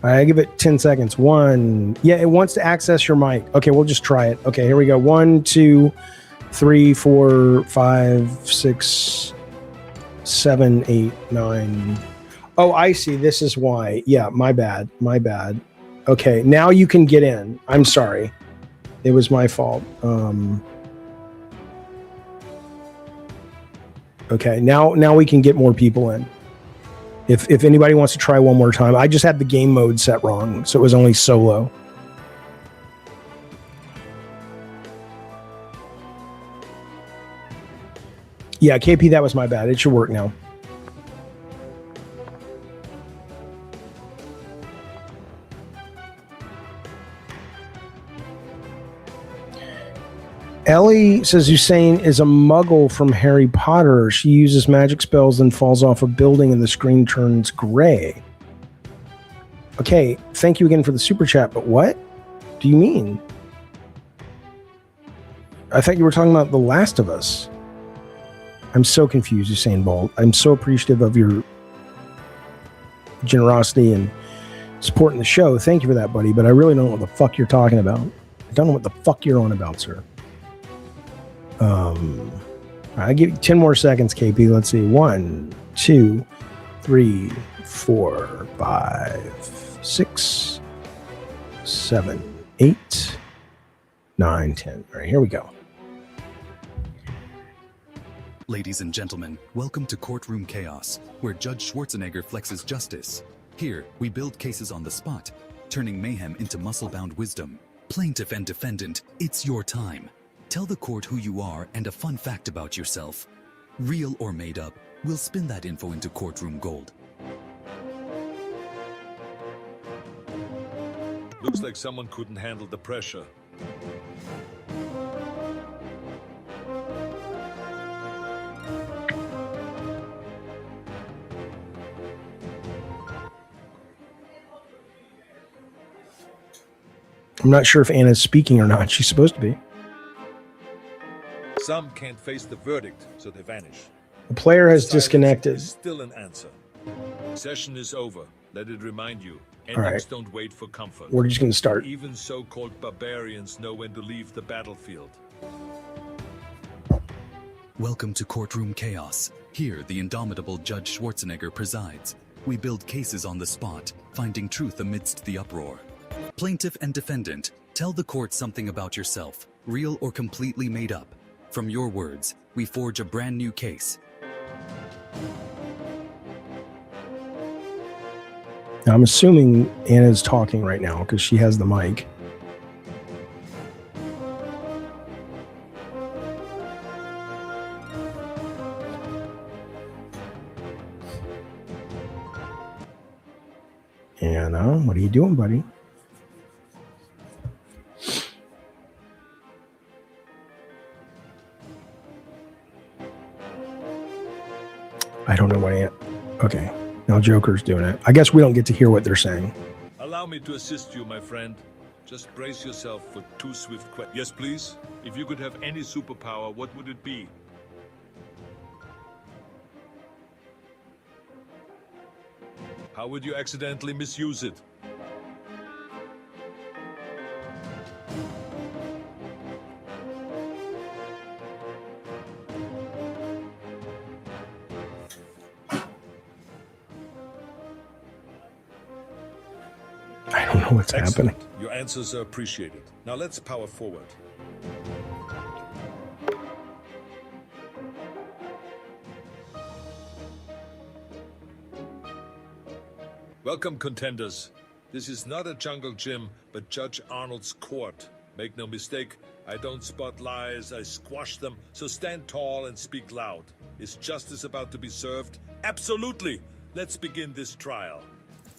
I give it 10 seconds. One. Yeah, it wants to access your mic. Okay, we'll just try it. Okay, here we go. 1, 2, 3, 4, 5, 6, 7, 8, 9. Oh, I see. This is why. Yeah, my bad. My bad. Okay, now you can get in. I'm sorry. It was my fault. Okay, now we can get more people in. If anybody wants to try one more time. I just had the game mode set wrong, so it was only solo. Yeah, KP, that was my bad. It should work now. Ellie says Usain is a muggle from Harry Potter. She uses magic spells and falls off a building and the screen turns gray. Okay, thank you again for the super chat, but what do you mean? I thought you were talking about The Last of Us. I'm so confused, Usain Bolt. I'm so appreciative of your generosity and supporting the show. Thank you for that, buddy, but I really don't know what the fuck you're talking about. I don't know what the fuck you're on about, sir. I give you 10 more seconds, KP. Let's see. 1, 2, 3, 4, 5, 6, 7, 8, 9, 10. All right, here we go. Ladies and gentlemen, welcome to Courtroom Chaos, where Judge Schwarzenegger flexes justice. Here, we build cases on the spot, turning mayhem into muscle-bound wisdom. Plaintiff and defendant, it's your time. Tell the court who you are and a fun fact about yourself. Real or made up, we'll spin that info into courtroom gold. Looks like someone couldn't handle the pressure. I'm not sure if Anna's speaking or not. She's supposed to be. Some can't face the verdict, so they vanish. The player has Silence disconnected. is still an answer. Session is over. Let it remind you. All right. Endings don't wait for comfort. We're just going to start. Even so-called barbarians know when to leave the battlefield. Welcome to Courtroom Chaos. Here, the indomitable Judge Schwarzenegger presides. We build cases on the spot, finding truth amidst the uproar. Plaintiff and defendant, tell the court something about yourself, real or completely made up. From your words, we forge a brand new case. Now, I'm assuming Anna's talking right now because she has the mic. Anna, what are you doing, buddy? I don't know what. Okay, now Joker's doing it. I guess we don't get to hear what they're saying. Allow me to assist you, my friend. Just brace yourself for 2 swift questions. Yes, please? If you could have any superpower, what would it be? How would you accidentally misuse it? I don't know what's Excellent. happening. Your answers are appreciated. Now let's power forward. Welcome, contenders. This is not a jungle gym, but Judge Arnold's court. Make no mistake, I don't spot lies, I squash them, so stand tall and speak loud. Is justice about to be served? Absolutely! Let's begin this trial.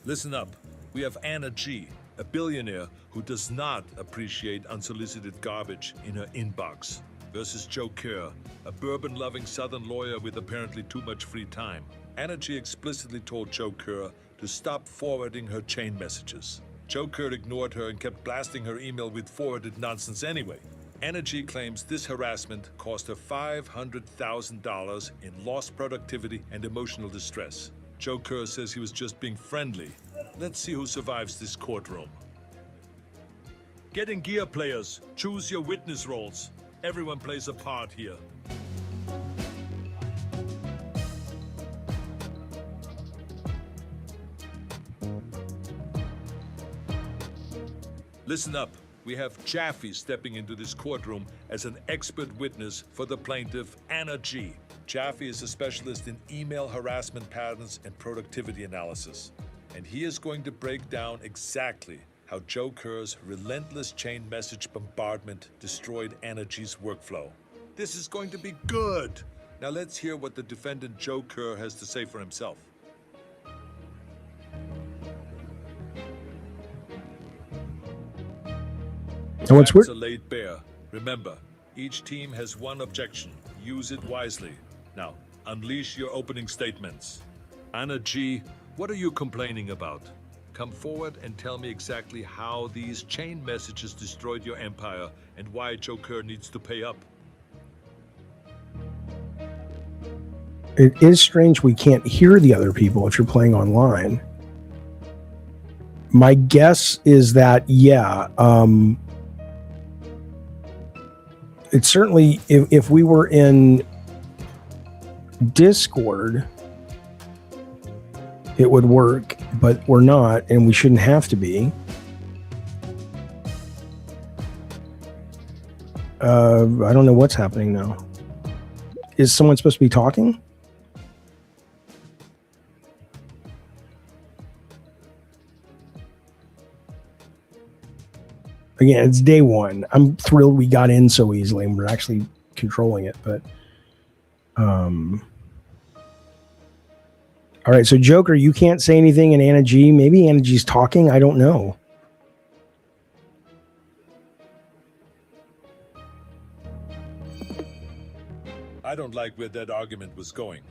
Listen up. We have Anna G., a billionaire who does not appreciate unsolicited garbage in her inbox, versus Joe Kerr, a bourbon-loving Southern lawyer with apparently too much free time. Anna G. explicitly told Joe Kerr to stop forwarding her chain messages. Joe Kerr ignored her and kept blasting her email with forwarded nonsense anyway. Anna G. claims this harassment cost her $500,000 in lost productivity and emotional distress. Joe Kerr says he was just being friendly. Let's see who survives this courtroom. Get in gear, players. Choose your witness roles. Everyone plays a part here. Listen up. We have Jaffe stepping into this courtroom as an expert witness for the plaintiff, Anna G. Jaffe is a specialist in email harassment patterns and productivity analysis. And he is going to break down exactly how Joe Kerr's relentless chain message bombardment destroyed Anna G's workflow. This is going to be good. Now let's hear what the defendant Joe Kerr has to say for himself. What's weird? Facts are laid bare. Remember, each team has one objection. Use it wisely. Now, unleash your opening statements. Anna G., what are you complaining about? Come forward and tell me exactly how these chain messages destroyed your empire and why Joe Kerr needs to pay up. It is strange we can't hear the other people if you're playing online. My guess is that, it's certainly, if we were in Discord, it would work, but we're not, and we shouldn't have to be. I don't know what's happening now. Is someone supposed to be talking? Again, it's day one. I'm thrilled we got in so easily and we're actually controlling it, but all right, so Joker, you can't say anything in Anna G. Maybe Anna G's talking. I don't know. I don't like where that argument was going.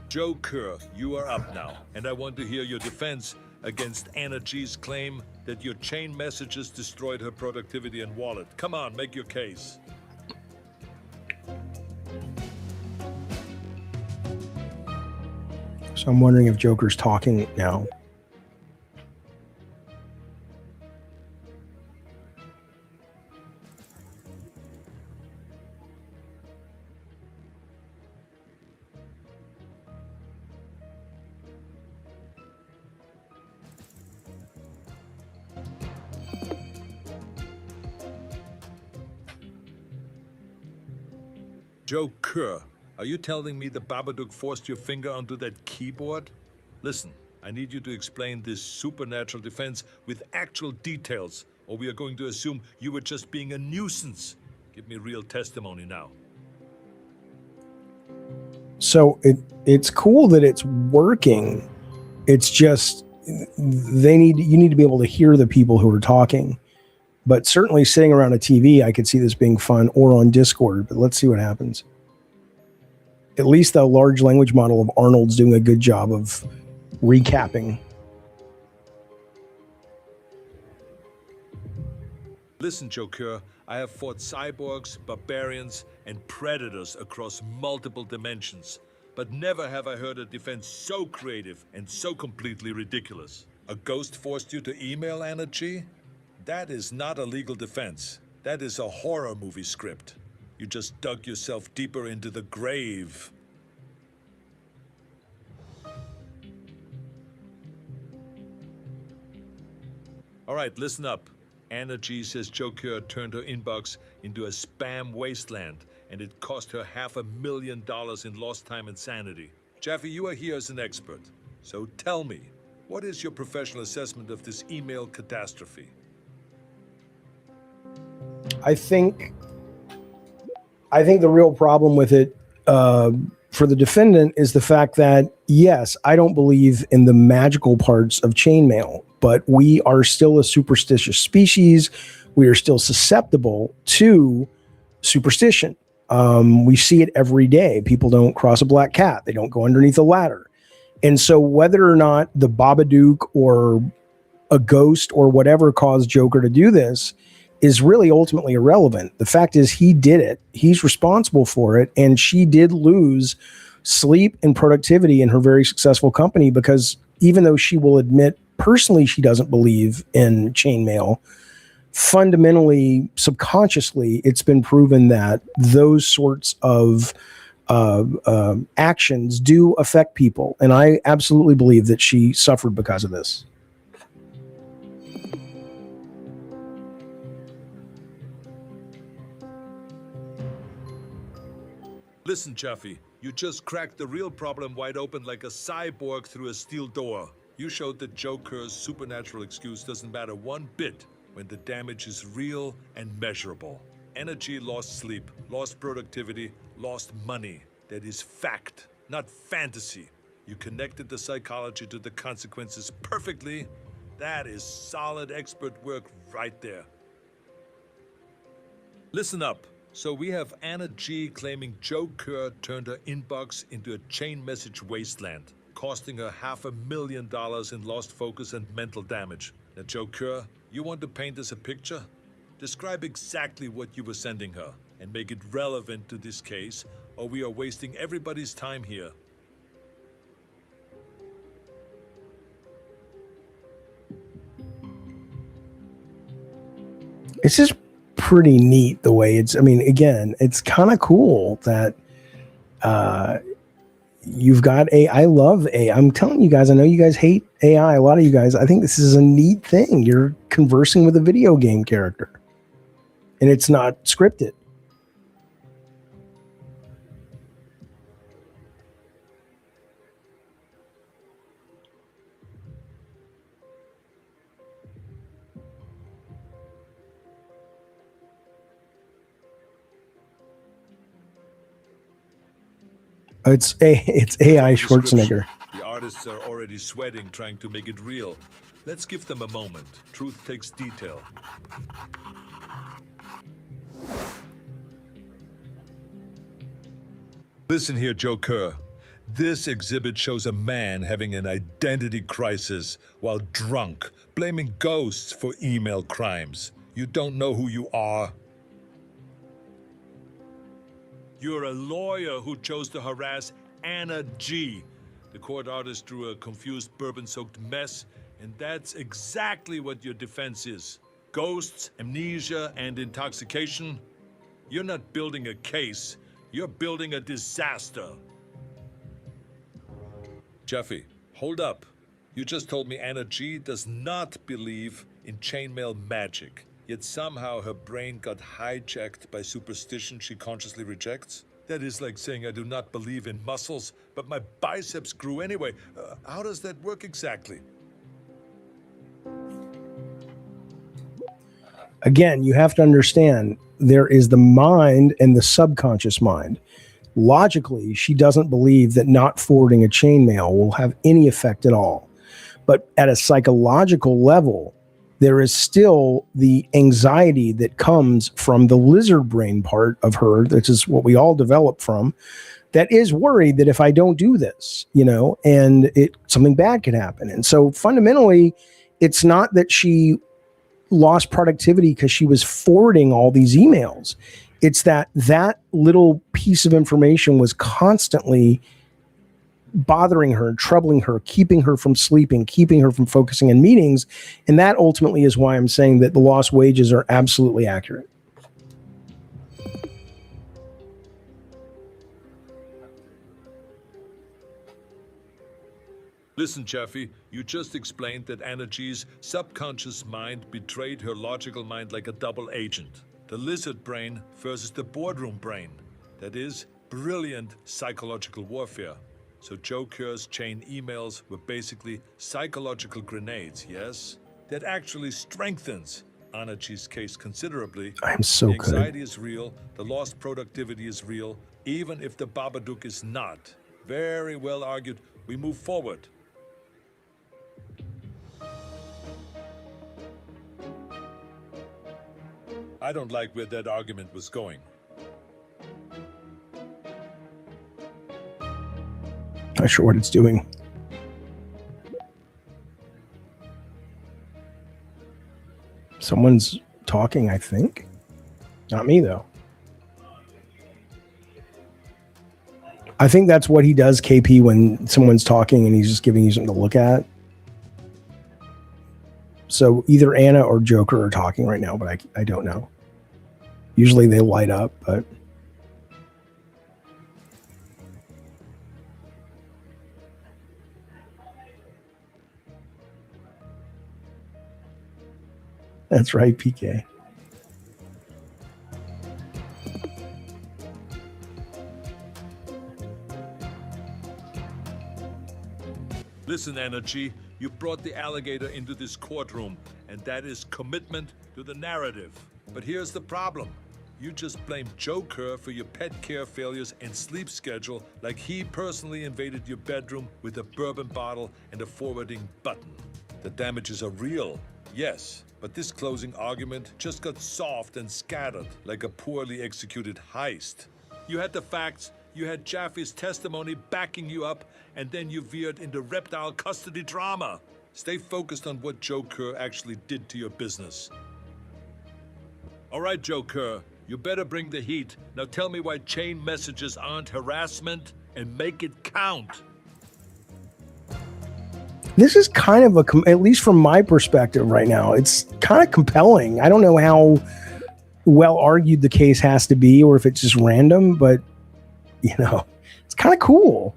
Joe Kerr, you are up now, and I want to hear your defense against Anna G's claim that your chain messages destroyed her productivity and wallet. Come on, make your case. So I'm wondering if Joker's talking now. Joe Kerr, are you telling me the Babadook forced your finger onto that keyboard? Listen, I need you to explain this supernatural defense with actual details, or we are going to assume you were just being a nuisance. Give me real testimony now. So it's cool that it's working. It's just you need to be able to hear the people who are talking. But certainly sitting around a TV, I could see this being fun, or on Discord, but let's see what happens. at least the large language model of Arnold's doing a good job of recapping. Listen, Joker, I have fought cyborgs, barbarians, and predators across multiple dimensions. But never have I heard a defense so creative and so completely ridiculous. A ghost forced you to email Anna G? That is not a legal defense. That is a horror movie script. You just dug yourself deeper into the grave. All right, listen up. Anna G says Joker turned her inbox into a spam wasteland, and it cost her $500,000 in lost time and sanity. Jaffe, you are here as an expert. So tell me, what is your professional assessment of this email catastrophe? I think the real problem with it for the defendant is the fact that, yes, I don't believe in the magical parts of chainmail, but we are still a superstitious species. We are still susceptible to superstition. We see it every day. People don't cross a black cat. They don't go underneath a ladder. And so whether or not the Babadook or a ghost or whatever caused Joker to do this is really ultimately irrelevant. The fact is he did it. He's responsible for it. And she did lose sleep and productivity in her very successful company because even though she will admit personally she doesn't believe in chainmail, fundamentally, subconsciously, it's been proven that those sorts of actions do affect people. And I absolutely believe that she suffered because of this. Listen, Jaffe, you just cracked the real problem wide open like a cyborg through a steel door. You showed that Joker's supernatural excuse doesn't matter one bit when the damage is real and measurable. Energy lost sleep, lost productivity, lost money. That is fact, not fantasy. You connected the psychology to the consequences perfectly. That is solid expert work right there. Listen up. So we have Anna G claiming Joker turned her inbox into a chain message wasteland, costing her $500,000 in lost focus and mental damage. Now, Joker, you want to paint us a picture? Describe exactly what you were sending her and make it relevant to this case, or we are wasting everybody's time here. It's just pretty neat the way it's, I mean, again, it's kind of cool that you've got I love AI. I'm telling you guys, I know you guys hate AI, a lot of you guys. I think this is a neat thing. You're conversing with a video game character and it's not scripted. It's AI Schwarzenegger. The artists are already sweating trying to make it real. Let's give them a moment. Truth takes detail. Listen here, Joker. This exhibit shows a man having an identity crisis while drunk, blaming ghosts for email crimes. You don't know who you are. You're a lawyer who chose to harass Anna G. The court artist drew a confused bourbon-soaked mess, and that's exactly what your defense is. Ghosts, amnesia, and intoxication. You're not building a case. You're building a disaster. Jaffe, hold up. You just told me Anna G does not believe in chainmail magic. Yet somehow her brain got hijacked by superstition she consciously rejects? That is like saying I do not believe in muscles, but my biceps grew anyway. How does that work exactly? Again, you have to understand there is the mind and the subconscious mind. Logically, she doesn't believe that not forwarding a chainmail will have any effect at all. But at a psychological level, there is still the anxiety that comes from the lizard brain part of her, which is what we all develop from, that is worried that if I don't do this, and something bad could happen. And so fundamentally, it's not that she lost productivity because she was forwarding all these emails. It's that little piece of information was constantly bothering her, troubling her, keeping her from sleeping, keeping her from focusing in meetings. And that ultimately is why I'm saying that the lost wages are absolutely accurate. Listen, Jaffe, you just explained that Anna G's subconscious mind betrayed her logical mind like a double agent. The lizard brain versus the boardroom brain. That is brilliant psychological warfare. So Joe Kerr's chain emails were basically psychological grenades, yes? That actually strengthens Anna G's case considerably. I'm so the good. anxiety is real, the lost productivity is real, even if the Babadook is not. Very well argued. We move forward. I don't like where that argument was going. Not sure what it's doing. Someone's talking, I think. Not me, though. I think that's what he does, KP, when someone's talking and he's just giving you something to look at. So either Anna or Joker are talking right now, but I don't know. Usually they light up, but... That's right, PK. Listen, Anna G, you brought the alligator into this courtroom, and that is commitment to the narrative. But here's the problem. You just blamed Joe Kerr for your pet care failures and sleep schedule like he personally invaded your bedroom with a bourbon bottle and a forwarding button. The damages are real, yes, but this closing argument just got soft and scattered like a poorly executed heist. You had the facts, you had Jaffe's testimony backing you up, and then you veered into reptile custody drama. Stay focused on what Joe Kerr actually did to your business. All right, Joe Kerr, you better bring the heat. Now tell me why chain messages aren't harassment, and make it count. This is kind of at least from my perspective right now, it's kind of compelling. I don't know how well argued the case has to be or if it's just random, but it's kind of cool.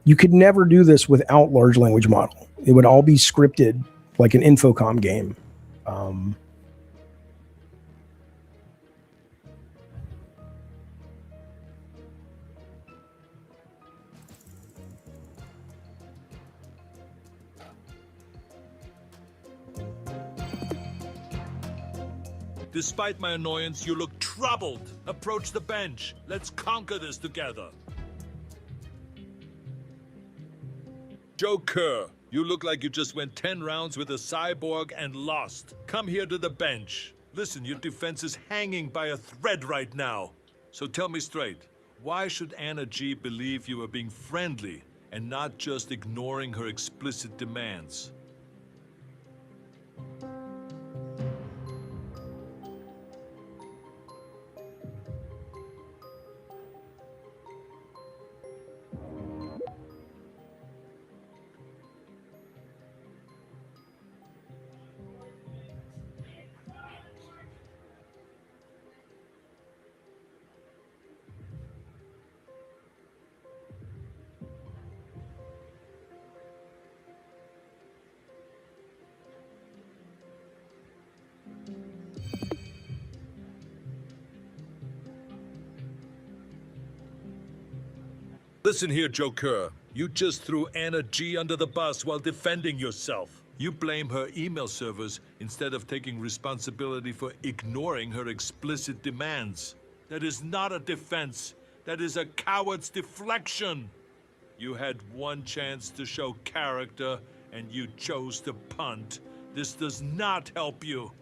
You could never do this without large language model. It would all be scripted like an Infocom game. Despite my annoyance, you look troubled. Approach the bench. Let's conquer this together. Joe Kerr, you look like you just went 10 rounds with a cyborg and lost. Come here to the bench. Listen, your defense is hanging by a thread right now. So tell me straight, why should Anna G believe you are being friendly and not just ignoring her explicit demands? Listen here, Joe Kerr. You just threw Anna G under the bus while defending yourself. You blame her email servers instead of taking responsibility for ignoring her explicit demands. That is not a defense. That is a coward's deflection. You had one chance to show character, and you chose to punt. This does not help you.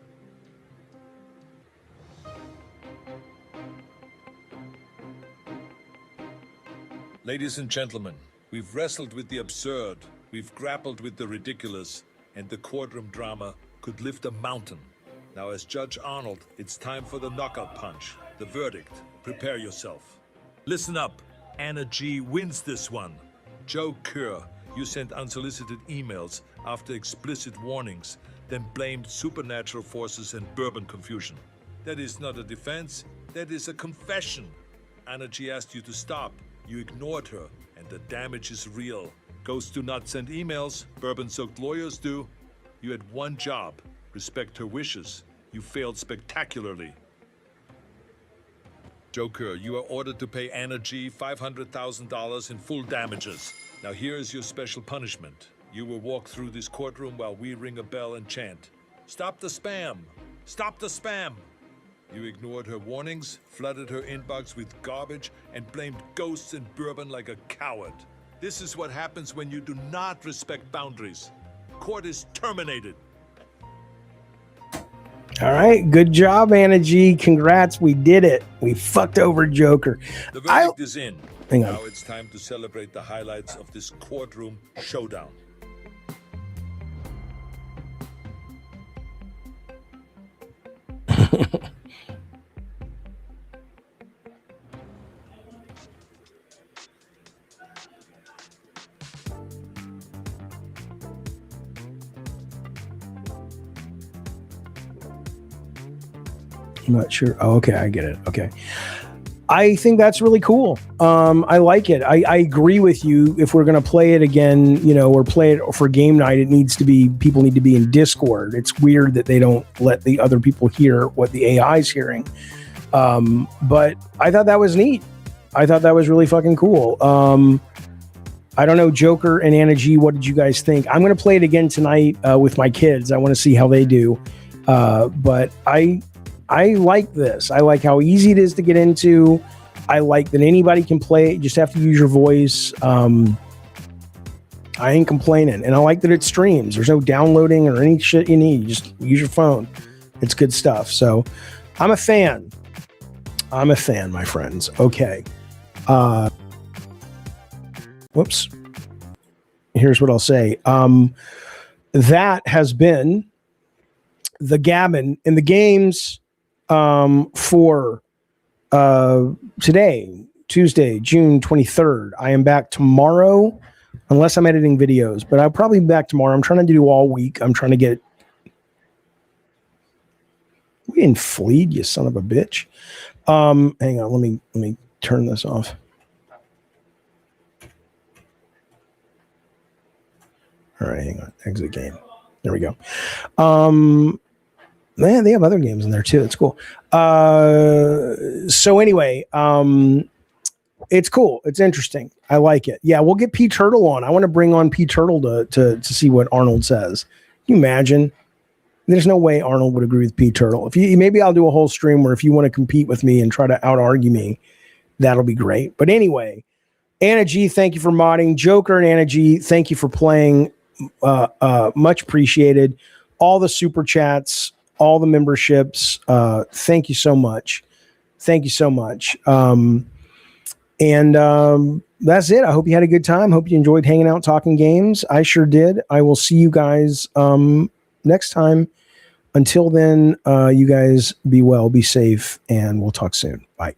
Ladies and gentlemen, we've wrestled with the absurd, we've grappled with the ridiculous, and the courtroom drama could lift a mountain. Now, as Judge Arnold, it's time for the knockout punch, the verdict. Prepare yourself. Listen up. Anna G wins this one. Joe Kerr, you sent unsolicited emails after explicit warnings, then blamed supernatural forces and bourbon confusion. That is not a defense, that is a confession. Anna G asked you to stop. You ignored her, and the damage is real. Ghosts do not send emails, bourbon-soaked lawyers do. You had one job, respect her wishes. You failed spectacularly. Joker, you are ordered to pay Anna G $500,000 in full damages. Now here is your special punishment. You will walk through this courtroom while we ring a bell and chant, "Stop the spam! Stop the spam!" You ignored her warnings, flooded her inbox with garbage, and blamed ghosts and bourbon like a coward. This is what happens when you do not respect boundaries. Court is terminated. All right, good job, Anna G. Congrats, we did it. We fucked over Joker. The verdict is in. Hang on. Now it's time to celebrate the highlights of this courtroom showdown. I'm not sure. Oh, okay, I get it. Okay. I think that's really cool. I like it. I agree with you. If we're going to play it again, or play it for game night, people need to be in Discord. It's weird that they don't let the other people hear what the AI is hearing. But I thought that was neat. I thought that was really fucking cool. I don't know, Joker and Anna G, what did you guys think? I'm going to play it again tonight with my kids. I want to see how they do. But I like this. I like how easy it is to get into. I like that anybody can play it. You just have to use your voice. I ain't complaining. And I like that it streams. There's no downloading or any shit you need. You just use your phone. It's good stuff. So I'm a fan. My friends. Okay. Whoops. Here's what I'll say. That has been the Gabbin in the games for today, Tuesday, June 23rd. I am back tomorrow, unless I'm editing videos, but I'll probably be back tomorrow. I'm trying to do all week. I'm trying to get... We didn't fleed, you son of a bitch. Hang on, let me turn this off. All right, hang on. Exit game. There we go. Man, they have other games in there too. It's cool. So anyway, it's cool. It's interesting. I like it. Yeah, we'll get P Turtle on. I want to bring on P Turtle to see what Arnold says. Can you imagine? There's no way Arnold would agree with P Turtle. Maybe I'll do a whole stream where if you want to compete with me and try to out-argue me, that'll be great. But anyway, Anna G, thank you for modding. Joker and Anna G, thank you for playing. Much appreciated. All the super chats, all the memberships. Thank you so much. Thank you so much. That's it. I hope you had a good time. Hope you enjoyed hanging out, talking games. I sure did. I will see you guys next time. Until then, you guys be well, be safe, and we'll talk soon. Bye.